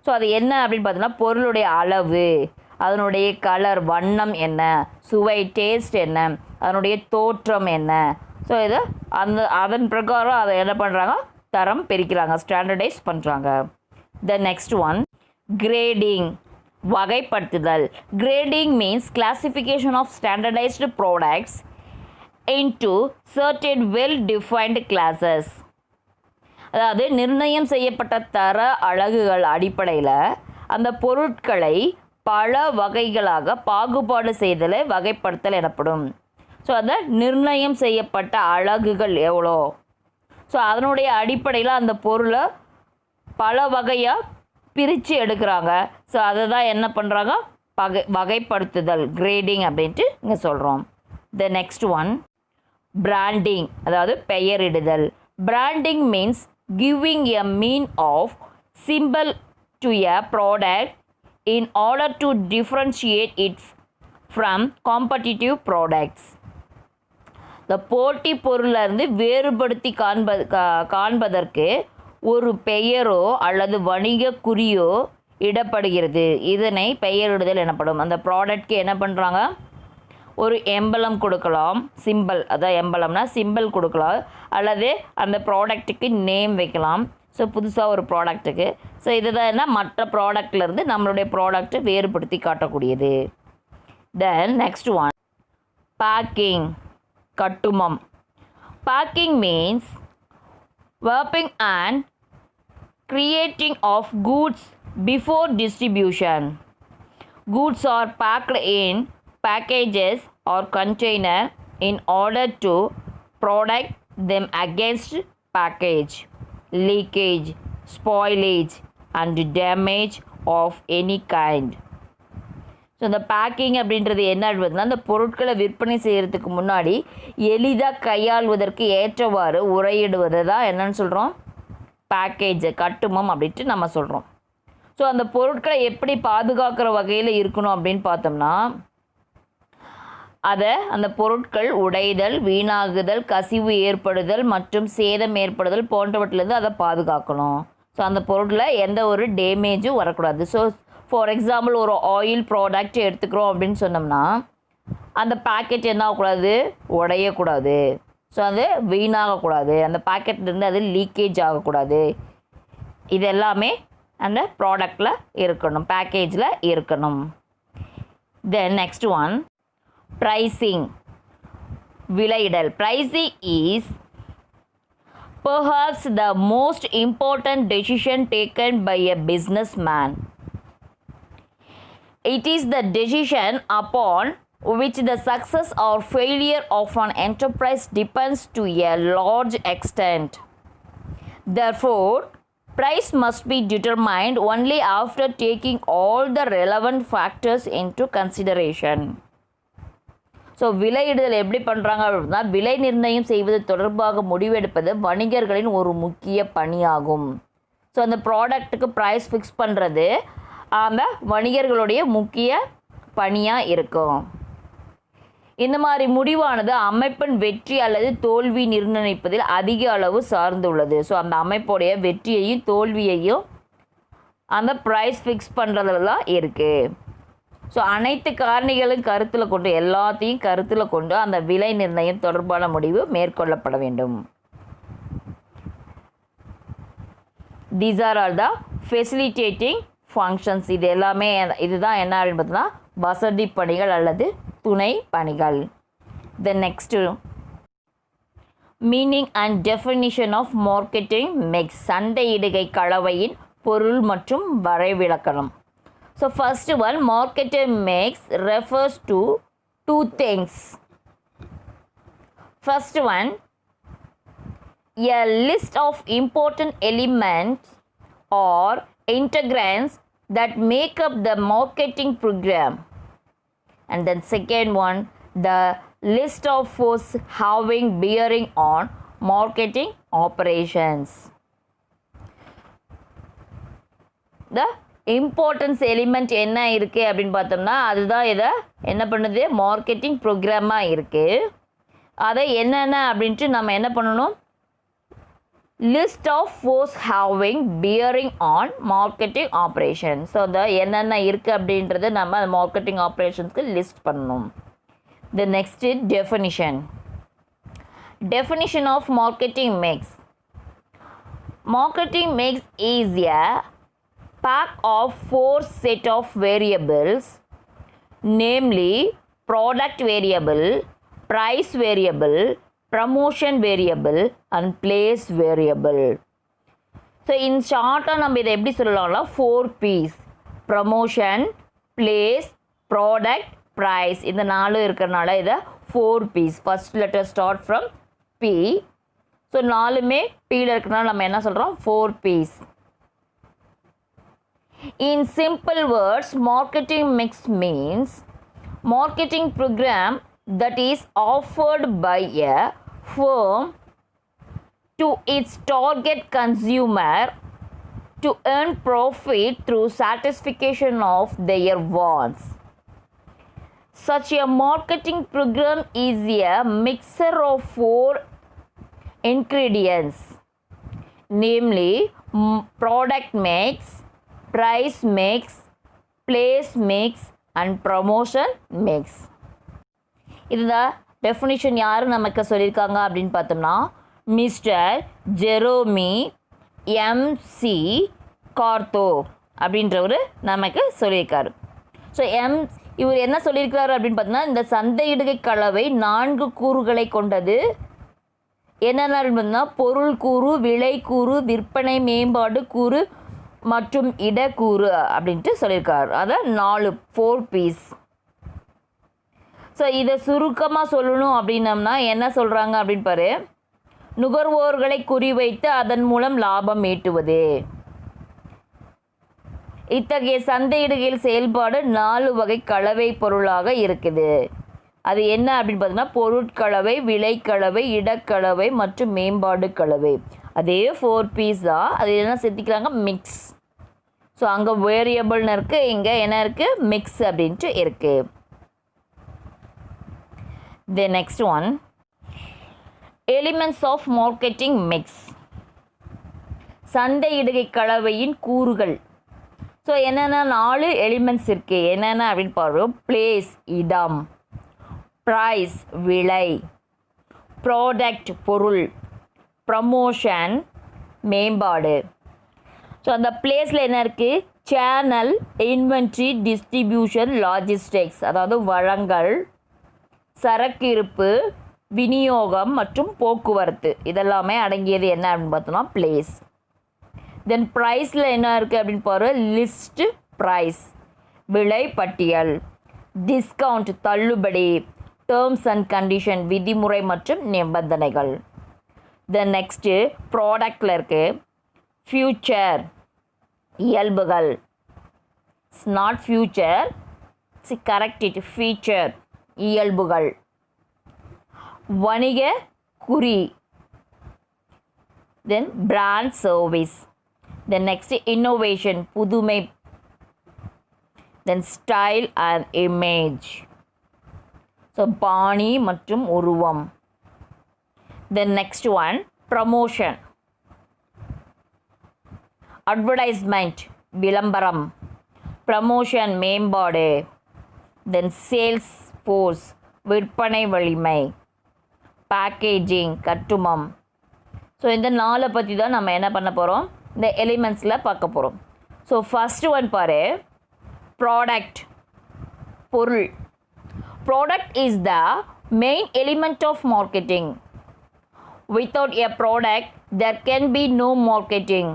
ஸோ அது என்ன அப்படின்னு பார்த்தோன்னா பொருளுடைய அளவு, அதனுடைய கலர் வண்ணம் என்ன, சுவை டேஸ்ட் என்ன, அதனுடைய தோற்றம் என்ன. ஸோ இதை அதன் பிரகாரம் அதை என்ன பண்ணுறாங்க தரம் பிரிக்கிறாங்க, ஸ்டாண்டர்டைஸ் பண்ணுறாங்க. த நெக்ஸ்ட் ஒன் கிரேடிங் வகைப்படுத்துதல். Grading means classification of standardized products into certain well defined classes. அதாவது நிர்ணயம் செய்யப்பட்ட தர அலகுகள் அடிப்படையில் அந்த பொருட்களை பல வகைகளாக பாகுபாடு செய்தலை வகைப்படுத்தல் எனப்படும். ஸோ அந்த நிர்ணயம் செய்யப்பட்ட அலகுகள் எவ்வளோ, ஸோ அதனுடைய அடிப்படையில் அந்த பொருளை பல வகையாக பிரித்து எடுக்கிறாங்க. ஸோ அதை தான் என்ன பண்ணுறாங்க வகைப்படுத்துதல் கிரேடிங் அப்படின்ட்டு இங்கே சொல்கிறோம். த நெக்ஸ்ட் ஒன் பிராண்டிங் அதாவது பெயரிடுதல். Branding means giving a mean of symbol to a product in order to differentiate it from competitive products. the போட்டி பொருளிலிருந்து வேறுபடுத்தி காண்பதற்கு ஒரு பெயரோ அல்லது வணிக குறியோ இடப்படுகிறது. இதனை பெயரிடுதல் எனப்படும். அந்த ப்ராடக்ட்க்கு என்ன பண்ணுறாங்க ஒரு எம்பலம் கொடுக்கலாம், சிம்பிள் அதான் எம்பலம்னா சிம்பிள் கொடுக்கலாம், அல்லது அந்த ப்ராடக்ட்டுக்கு நேம் வைக்கலாம். ஸோ புதுசாக ஒரு ப்ராடக்ட்டுக்கு ஸோ இதுதான் என்ன மற்ற ப்ராடக்ட்லேருந்து நம்மளுடைய ப்ராடக்ட்டை வேறுபடுத்தி காட்டக்கூடியது. தென் நெக்ஸ்ட் ஒன் பேக்கிங் கட்டுமம். Packing means wrapping and creating of goods before distribution. Goods are packed in packages or container in order to protect them against package, leakage, spoilage and damage of any kind. So இந்த packing அப்படின்றது என்ன அப்படின்னா அந்த பொருட்களை விற்பனை செய்கிறதுக்கு முன்னாடி எளிதாக கையாள்வதற்கு ஏற்றவாறு உரையிடுவது தான் என்னன்னு சொல்கிறோம், பேக்கேஜ், கட்டுமம் அப்படின்ட்டு நம்ம சொல்கிறோம். ஸோ அந்த பொருட்களை எப்படி பாதுகாக்கிற வகையில் இருக்கணும் அப்படின்னு பார்த்தோம்னா அதை அந்த பொருட்கள் உடைதல், வீணாகுதல், கசிவு ஏற்படுதல் மற்றும் சேதம் ஏற்படுதல் போன்றவற்றிலேருந்து அதை பாதுகாக்கணும். ஸோ அந்த பொருட்களை எந்த ஒரு டேமேஜும் வரக்கூடாது. ஸோ ஃபார் எக்ஸாம்பிள் ஒரு ஆயில் ப்ராடக்ட் எடுத்துக்கிறோம் அப்படின்னு சொன்னோம்னா அந்த பேக்கெட் என்ன ஆகக்கூடாது, உடையக்கூடாது. ஸோ அது வீணாகக்கூடாது, அந்த பேக்கெட்லேருந்து அது லீக்கேஜ் ஆகக்கூடாது. இது எல்லாமே அந்த ப்ராடக்டில் இருக்கணும், பேக்கேஜில் இருக்கணும். தென் next one, pricing, விலையிடல். Pricing is perhaps the most important decision taken by a businessman. It is the decision upon which the success or failure of an enterprise depends to a large extent. Therefore, price must be determined only after taking all the relevant factors into consideration. So விலையிடுதல் எப்படி பண்ணுறாங்க அப்படின்னா விலை நிர்ணயம் செய்வது தொடர்பாக முடிவெடுப்பது வணிகர்களின் ஒரு முக்கிய பணியாகும். ஸோ அந்த ப்ராடக்ட்டுக்கு ப்ரைஸ் ஃபிக்ஸ் பண்ணுறது அந்த வணிகர்களுடைய முக்கிய பணியாக இருக்கும். இந்த மாதிரி முடிவானது அமைப்பின் வெற்றி அல்லது தோல்வி நிர்ணயிப்பதில் அதிக அளவு சார்ந்துள்ளது. ஸோ அந்த அமைப்புடைய வெற்றியையும் தோல்வியையும் அந்த ப்ரைஸ் ஃபிக்ஸ் பண்ணுறதுல தான் இருக்குது. ஸோ அனைத்து காரணிகளும் கருத்தில் கொண்டு, எல்லாத்தையும் கருத்தில் கொண்டு அந்த விலை நிர்ணயம் தொடர்பான முடிவு மேற்கொள்ளப்பட வேண்டும். These are all the facilitating functions. இது எல்லாமே இதுதான் என்ன அப்படின்னு பார்த்தோம்னா வசதி பணிகள் அல்லது துணை பணிகள். Then next meaning and definition of marketing mix. சந்தையிடுகை கலவையின் பொருள் மற்றும் வரைவிலக்கணம். So first one, marketing mix refers to two things. First one, a list of important elements or integrants that make up the marketing program. And then second one, the list of force having bearing on marketing operations. The importance element என்ன இருக்குது அப்படின்னு பார்த்தோம்னா அதுதான் இதை என்ன பண்ணுது, marketing ப்ரோக்ராமாக இருக்குது. அதை என்னென்ன அப்படின்ட்டு நம்ம என்ன பண்ணணும், list of forces having bearing on marketing operation. So அதை என்னென்ன இருக்குது அப்படின்றத நம்ம அந்த மார்க்கெட்டிங் ஆப்ரேஷன்ஸ்க்கு லிஸ்ட் பண்ணணும். The next definition. Definition of marketing mix. Marketing mix is a pack of four set of variables, namely product variable, price variable, promotion variable and place variable. So in short நம்ம இதை எப்படி சொல்லலாம்னா 4P's, promotion, place, product, price. இந்த நாலு இருக்கிறனால இதை 4P's. First letter start from P. So நாலுமே Pயில் இருக்கிறனால நம்ம என்ன சொல்கிறோம், 4P's. In simple words, marketing mix means marketing program that is offered by a firm to its target consumer to earn profit through satisfaction of their wants. Such a marketing program is a mixture of four ingredients, namely product mix, price mix, place mix and promotion mix. இதுதான் definition யார் நமக்கு சொல்லியிருக்காங்க அப்படின்னு பார்த்தோம்னா mister Jerome MC கார்த்தோ அப்படின்றவர் நமக்கு சொல்லியிருக்காரு. So இவர் என்ன சொல்லியிருக்கிறாரு அப்படின்னு பார்த்தோம்னா இந்த சந்தையிடுகை கலவை 4 கூறுகளை கொண்டது. என்னென்ன பொருள் கூறு, விலை கூறு, விற்பனை மேம்பாடு கூறு மற்றும் இடக்கூறு அப்படின்ட்டு சொல்லியிருக்காரு. அதான் 4 P's. ஸோ இதை சுருக்கமாக சொல்லணும் அப்படின்னம்னா என்ன சொல்கிறாங்க அப்படின்னு பாரு, நுகர்வோர்களை குறிவைத்து அதன் மூலம் லாபம் ஈட்டுவது. இத்தகைய சந்தையிடுகையில் செயல்பாடு 4 வகை கலவை பொருளாக இருக்குது. அது என்ன அப்படின்னு பார்த்தீங்கன்னா பொருட்கலவை, விலைக்கலவை, இடக்கலவை மற்றும் மேம்பாடு கலவை. அதே 4 P's தான். அது என்ன சேர்த்திக்கிறாங்க, மிக்ஸ். ஸோ அங்கே வேரியபிள்னு இருக்குது, இங்கே என்ன இருக்குது, மிக்ஸ் அப்படின்ட்டு இருக்குது. The next one, elements of marketing mix. சந்தையிடுகை கலவையின் கூறுகள். ஸோ என்னென்ன 4 எலிமெண்ட்ஸ் இருக்குது, என்னென்ன அப்படின்னு பாருங்கள். பிளேஸ் இடம், ப்ரைஸ் விலை, ப்ராடக்ட் பொருள், ப்ரமோஷன் மேம்பாடு. ஸோ அந்த பிளேஸில் என்ன இருக்குது, சேனல், இன்வென்ட்ரி, டிஸ்ட்ரிபியூஷன், லாஜிஸ்டிக்ஸ், அதாவது வழங்கல், சரக்கு இருப்பு, விநியோகம் மற்றும் போக்குவரத்து, இதெல்லாமே அடங்கியது என்ன அப்படின்னு பார்த்தோம்னா பிளேஸ். தென் ப்ரைஸில் என்ன இருக்குது அப்படின்னு பாரு, லிஸ்ட் ப்ரைஸ் விலை பட்டியல், டிஸ்கவுண்ட் தள்ளுபடி, டேர்ம்ஸ் அண்ட் கண்டிஷன் விதிமுறை மற்றும் நிபந்தனைகள். தென் நெக்ஸ்ட்டு ப்ராடக்டில் இருக்குது ஃபியூச்சர் இயல்புகள், it's not future, it's correct, it feature இயல்புகள். வணிக குறி, then brand service, then next innovation புதுமை, then style and image, so பாணி மற்றும் உருவம். Then next one promotion, advertisement விளம்பரம், ப்ரமோஷன் மேம்பாடு, தென் சேல்ஸ் ஃபோர்ஸ் விற்பனை வலிமை, பேக்கேஜிங் கட்டுமம். ஸோ இந்த 4 பற்றி தான் நம்ம என்ன பண்ண போகிறோம், இந்த எலிமெண்ட்ஸில் பார்க்க போகிறோம். ஸோ ஃபஸ்ட்டு ஒன் பாரு, ப்ராடக்ட் பொருள். Product is the main element of marketing. Without a product, there can be no marketing.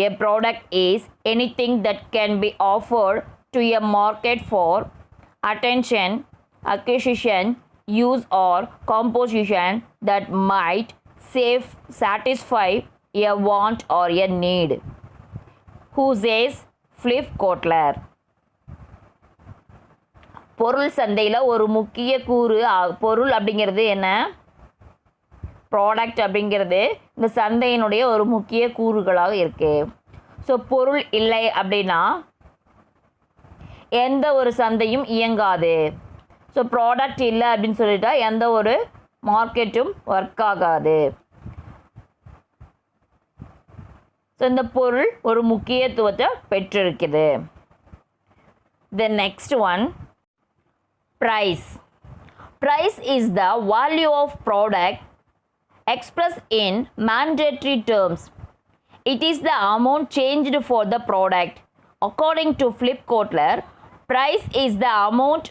A product is anything that can be offered to a market for attention, acquisition, use or composition that might satisfy a want or a need. Who says Philip Kotler. பொருள் சந்தையில் ஒரு முக்கிய கூறு பொருள் அப்படிங்கிறது என்ன, product அப்படிங்கிறது இந்த சந்தையினுடைய ஒரு முக்கிய கூறுகளாக இருக்குது. ஸோ பொருள் இல்லை அப்படின்னா எந்த ஒரு சந்தையும் இயங்காது. ஸோ ப்ராடக்ட் இல்லை அப்படின்னு சொல்லிட்டா எந்த ஒரு மார்க்கெட்டும் ஒர்க் ஆகாது. ஸோ இந்த பொருள் ஒரு முக்கியத்துவத்தை பெற்றிருக்குது. Then next one price. Price is the value of product expressed in mandatory terms. It is the amount changed for the product. According to Philip Kotler, price is the amount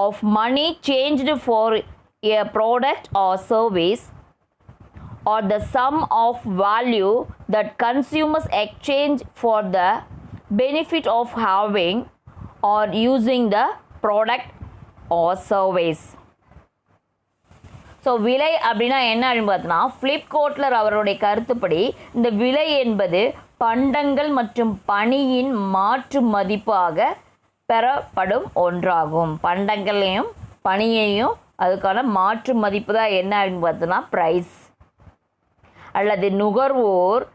of money changed for a product or service, or the sum of value that consumers exchange for the benefit of having or using the product or service. So விலை அப்படின்னா என்ன அப்படின்னு பார்த்தோன்னா, flip Kotler அவருடைய கருத்துப்படி இந்த விலை என்பது பண்டங்கள் மற்றும் பணியின் மாற்று மதிப்பாக பெறப்படும் ஒன்றாகும். பண்டங்களையும் பணியையும் அதுக்கான மாற்று மதிப்பு தான் என்ன அப்படின்னு பார்த்தோன்னா ப்ரைஸ். அல்லது நுகர்வோர்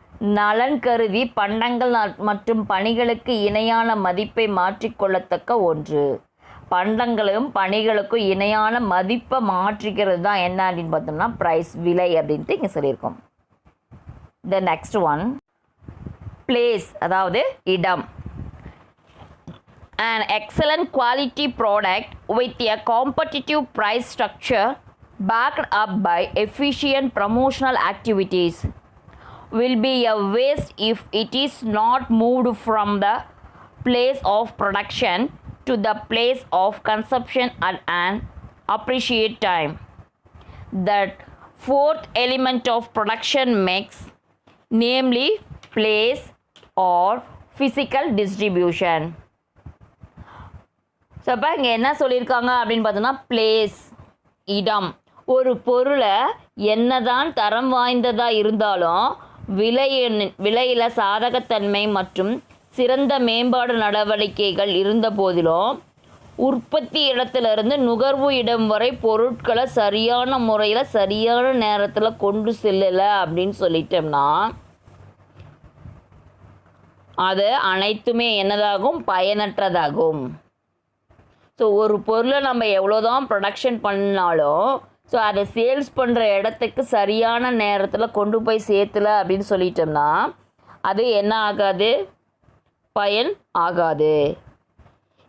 நலன் கருதி பண்டங்கள் மற்றும் பணிகளுக்கு இணையான மதிப்பை மாற்றிக்கொள்ளத்தக்க ஒன்று. பண்டங்களும் பணிகளுக்கும் இணையான மதிப்பை மாற்றிக்கிறது தான் என்ன அப்படின்னு பார்த்தோம்னா ப்ரைஸ், விலை அப்படின்ட்டு இங்கே சொல்லியிருக்கோம். த நெக்ஸ்ட் ஒன் பிளேஸ், அதாவது இடம். An excellent quality product with a competitive price structure backed up by efficient promotional activities will be a waste if it is not moved from the place of production to the place of consumption at an appropriate time. That fourth element of production mix, namely place or physical distribution. So அப்போ இங்கே என்ன சொல்லியிருக்காங்க அப்படின்னு பார்த்தோன்னா place, இடம். ஒரு பொருளை என்னதான் தரம் வாய்ந்ததாக இருந்தாலும் விலையில் சாதகத்தன்மை மற்றும் சிறந்த மேம்பாடு நடவடிக்கைகள் இருந்த போதிலும் உற்பத்தி இடத்துலேருந்து நுகர்வு இடம் வரை பொருட்களை சரியான முறையில் சரியான நேரத்தில் கொண்டு செல்லலை அப்படின்னு சொல்லிட்டோம்னா அது அனைத்துமே என்னதாகும்? பயனற்றதாகும். ஸோ ஒரு பொருளை நம்ம எவ்வளோதான் ப்ரொடக்ஷன் பண்ணாலும் ஸோ அதை சேல்ஸ் பண்ணுற இடத்துக்கு சரியான நேரத்தில் கொண்டு போய் சேர்த்தலை அப்படின்னு சொல்லிட்டோம்னா அது என்ன ஆகாது? பயன் ஆகாது.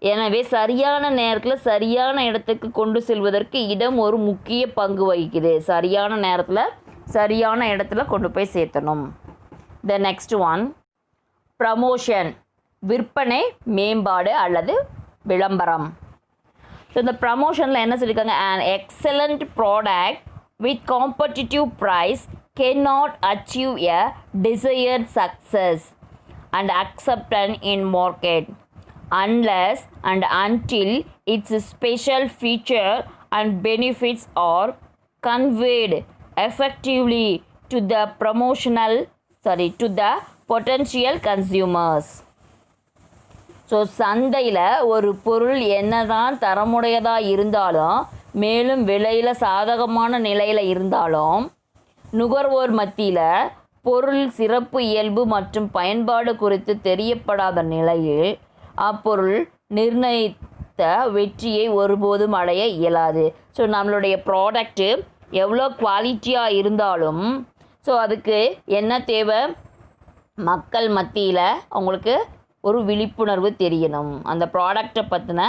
எனவே சரியான நேரத்தில் சரியான இடத்துக்கு கொண்டு செல்வதற்கு இடம் ஒரு முக்கிய பங்கு வகிக்குது. சரியான நேரத்தில் சரியான இடத்துல கொண்டு போய் சேர்த்தணும். த நெக்ஸ்ட் ஒன், ப்ரமோஷன், விற்பனை மேம்பாடு அல்லது விளம்பரம். ஸோ இந்த ப்ரமோஷனில் என்ன சொல்லியிருக்காங்க? an excellent product with competitive price cannot achieve a desired success and acceptance in market unless and until its special feature and benefits are conveyed effectively to the potential consumers. So சந்தையில் ஒரு பொருள் என்னதான் தரமுடையதாக இருந்தாலும் மேலும் விலையில் சாதகமான நிலையில் இருந்தாலும் நுகர்வோர் மத்தியில் பொருள் சிறப்பு இயல்பு மற்றும் பயன்பாடு குறித்து தெரியப்படாத நிலையில் அப்பொருள் நிர்ணயித்த வெற்றியை ஒருபோதும் அடைய இயலாது. ஸோ நம்மளுடைய ப்ராடக்ட்டு எவ்வளோ குவாலிட்டியாக இருந்தாலும் ஸோ அதுக்கு என்ன தேவை? மக்கள் மத்தியில் அவங்களுக்கு ஒரு விழிப்புணர்வு தெரியணும், அந்த ப்ராடக்டை பற்றின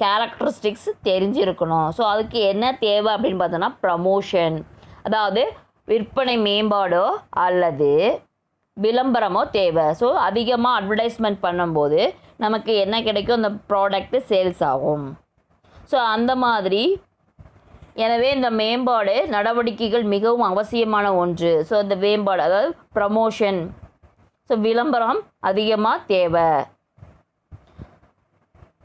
கேரக்டரிஸ்டிக்ஸ் தெரிஞ்சிருக்கணும். ஸோ அதுக்கு என்ன தேவை அப்படின்னு பார்த்தோன்னா ப்ரமோஷன், அதாவது விற்பனை மேம்பாடோ அல்லது விளம்பரமோ தேவை. ஸோ அதிகமாக அட்வர்டைஸ்மெண்ட் பண்ணும்போது நமக்கு என்ன கிடைக்கும்? அந்த ப்ராடக்ட்டு சேல்ஸ் ஆகும். ஸோ அந்த மாதிரி எனவே இந்த மேம்பாடு நடவடிக்கைகள் மிகவும் அவசியமான ஒன்று. ஸோ இந்த மேம்பாடு அதாவது ப்ரமோஷன், ஸோ விளம்பரம் அதிகமாக தேவை.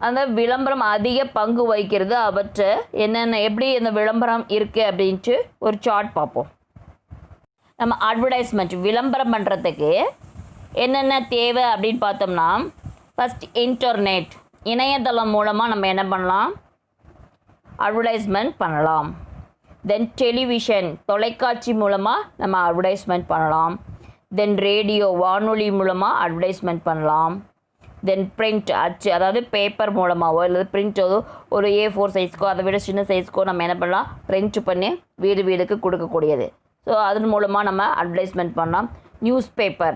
அந்த விளம்பரம் அதிக பங்கு வகிக்கிறது. அவற்றை என்னென்ன எப்படி இந்த விளம்பரம் இருக்குது அப்படின்ட்டு ஒரு சார்ட் பார்ப்போம். நம்ம அட்வர்டைஸ்மெண்ட் விளம்பரம் பண்ணுறதுக்கு என்னென்ன தேவை அப்படின்னு பார்த்தோம்னா ஃபஸ்ட் இன்டர்நெட், இணையதளம் மூலமாக நம்ம என்ன பண்ணலாம்? அட்வர்டைஸ்மெண்ட் பண்ணலாம். தென் டெலிவிஷன், தொலைக்காட்சி மூலமாக நம்ம அட்வர்டைஸ்மெண்ட் பண்ணலாம். தென் ரேடியோ, வானொலி மூலமாக அட்வர்டைஸ்மெண்ட் பண்ணலாம். தென் பிரிண்ட், அச்சு, அதாவது பேப்பர் மூலமாகவோ அல்லது பிரிண்ட்டோ ஒரு A4 சைஸ்க்கோ அதை விட சின்ன சைஸ்க்கோ நம்ம என்ன பண்ணலாம்? பிரிண்ட் பண்ணி வீடு வீடுக்கு கொடுக்கக்கூடியது. ஸோ அதன் மூலமாக நம்ம அட்வர்டைஸ்மெண்ட் பண்ணலாம். நியூஸ் பேப்பர்,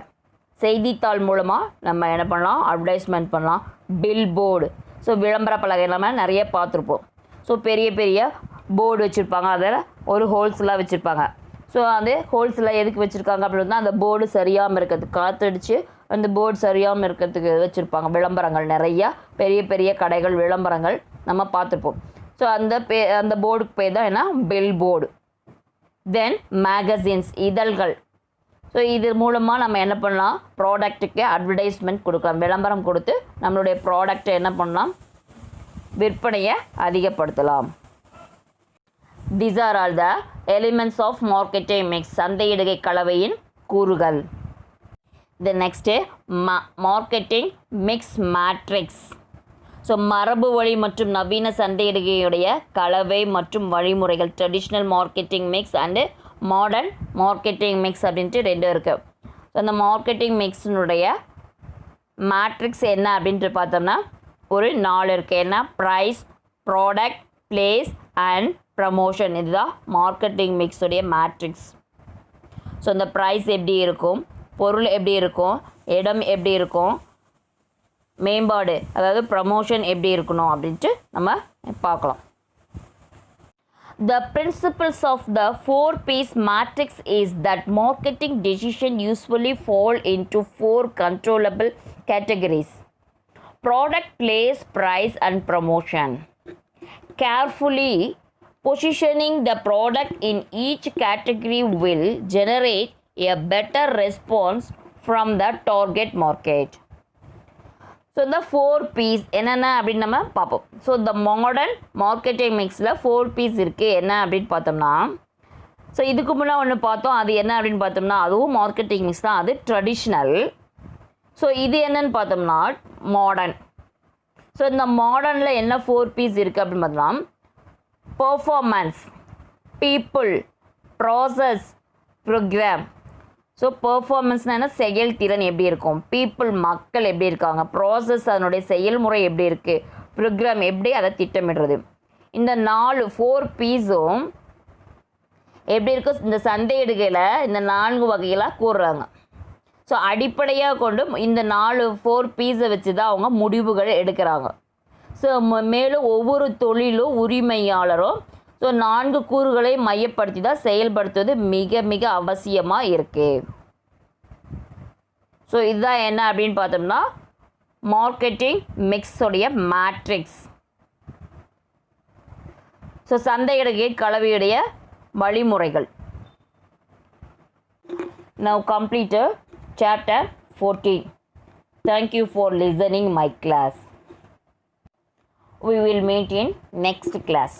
செய்தித்தாள் மூலமாக நம்ம என்ன பண்ணலாம்? அட்வர்டைஸ்மெண்ட் பண்ணலாம். பில் போர்டு, ஸோ விளம்பர பலகை நம்ம நிறைய பார்த்துருப்போம். ஸோ பெரிய பெரிய போர்டு வச்சுருப்பாங்க, அதில் ஒரு ஹோல்ஸ்லாம் வச்சுருப்பாங்க. ஸோ அது ஹோல்ஸில் எதுக்கு வச்சுருக்காங்க அப்படின்னா அந்த போர்டு சரியாமல் இருக்கிறதுக்கு, காற்றடிச்சு அந்த போர்டு சரியாமல் இருக்கிறதுக்கு வச்சுருப்பாங்க. விளம்பரங்கள் நிறையா பெரிய பெரிய கடைகள் விளம்பரங்கள் நம்ம பார்த்துப்போம். ஸோ அந்த போர்டுக்கு பேர் தான் என்ன? Billboard. தென் மேகசின்ஸ், இதழ்கள். ஸோ இது மூலமாக நம்ம என்ன பண்ணலாம்? ப்ராடக்ட்டுக்கு அட்வர்டைஸ்மெண்ட் கொடுக்கலாம், விளம்பரம் கொடுத்து நம்மளுடைய ப்ராடக்டை என்ன பண்ணலாம்? விற்பனையை அதிகப்படுத்தலாம். These are all the elements of marketing mix, சந்தையிடுகை கலவையின் கூறுகள். The next marketing mix matrix. So மரபு வழி மற்றும் நவீன சந்தையிடுகையுடைய கலவை மற்றும் வழிமுறைகள், traditional marketing mix and modern marketing mix அப்படின்ட்டு ரெண்டு இருக்குது. ஸோ அந்த மார்க்கெட்டிங் மிக்ஸினுடைய மேட்ரிக்ஸ் என்ன அப்படின்ட்டு பார்த்தோம்னா ஒரு 4 இருக்குது. என்ன? Price, product, place and promotion. இதுதான் மார்க்கெட்டிங் மிக்ஸுடைய மேட்ரிக்ஸ். ஸோ இந்த ப்ரைஸ் எப்படி இருக்கும், பொருள் எப்படி இருக்கும், இடம் எப்படி இருக்கும், மேம்பாடு அதாவது ப்ரமோஷன் எப்படி இருக்கணும் அப்படின்ட்டு நம்ம பார்க்கலாம். The principles of the 4-piece matrix is that marketing decisions usually fall into 4 controllable categories: product, place, price and promotion. Carefully Positioning the product in each category will generate a better response from the target market. So இந்த 4Ps என்னென்ன அப்படின்னு நம்ம பார்ப்போம். So இந்த modern marketing மிக்ஸில் 4Ps இருக்குது என்ன அப்படின்னு பார்த்தோம்னா, ஸோ இதுக்கு முன்னே ஒன்று பார்த்தோம், அது என்ன அப்படின்னு பார்த்தோம்னா அதுவும் மார்க்கெட்டிங் மிக்ஸ் தான், அது ட்ரெடிஷ்னல். ஸோ இது என்னன்னு பார்த்தோம்னா மாடர்ன். ஸோ இந்த மாடர்னில் என்ன 4Ps இருக்குது அப்படின்னு பார்த்தோம்னா performance, people, process, program. So பர்ஃபார்மன்ஸ்னால் என்ன, செயல்திறன் எப்படி இருக்கும், பீப்புள் மக்கள் எப்படி இருக்காங்க, ப்ராசஸ் அதனுடைய செயல்முறை எப்படி இருக்குது, ப்ரோக்ராம் எப்படி அதை திட்டமிடுறது. இந்த 4Pஸும் எப்படி இருக்கும் இந்த சந்தையிடுகையில் இந்த 4 வகைகளாக கூறுறாங்க. ஸோ அடிப்படையாக கொண்டு இந்த 4Pஸை வச்சு தான் அவங்க முடிவுகள் எடுக்கிறாங்க. ஸோ மேலும் ஒவ்வொரு தொழிலும் உரிமையாளரும் ஸோ 4 கூறுகளை மையப்படுத்தி தான் செயல்படுத்துவது மிக மிக அவசியமாக இருக்குது. ஸோ இதுதான் என்ன அப்படின்னு பார்த்தோம்னா மார்க்கெட்டிங் மிக்ஸோடைய மேட்ரிக்ஸ். ஸோ சந்தையிடுகை கலவையுடைய வழிமுறைகள். Now completed chapter 14. Thank you for listening my class. We will meet in next class.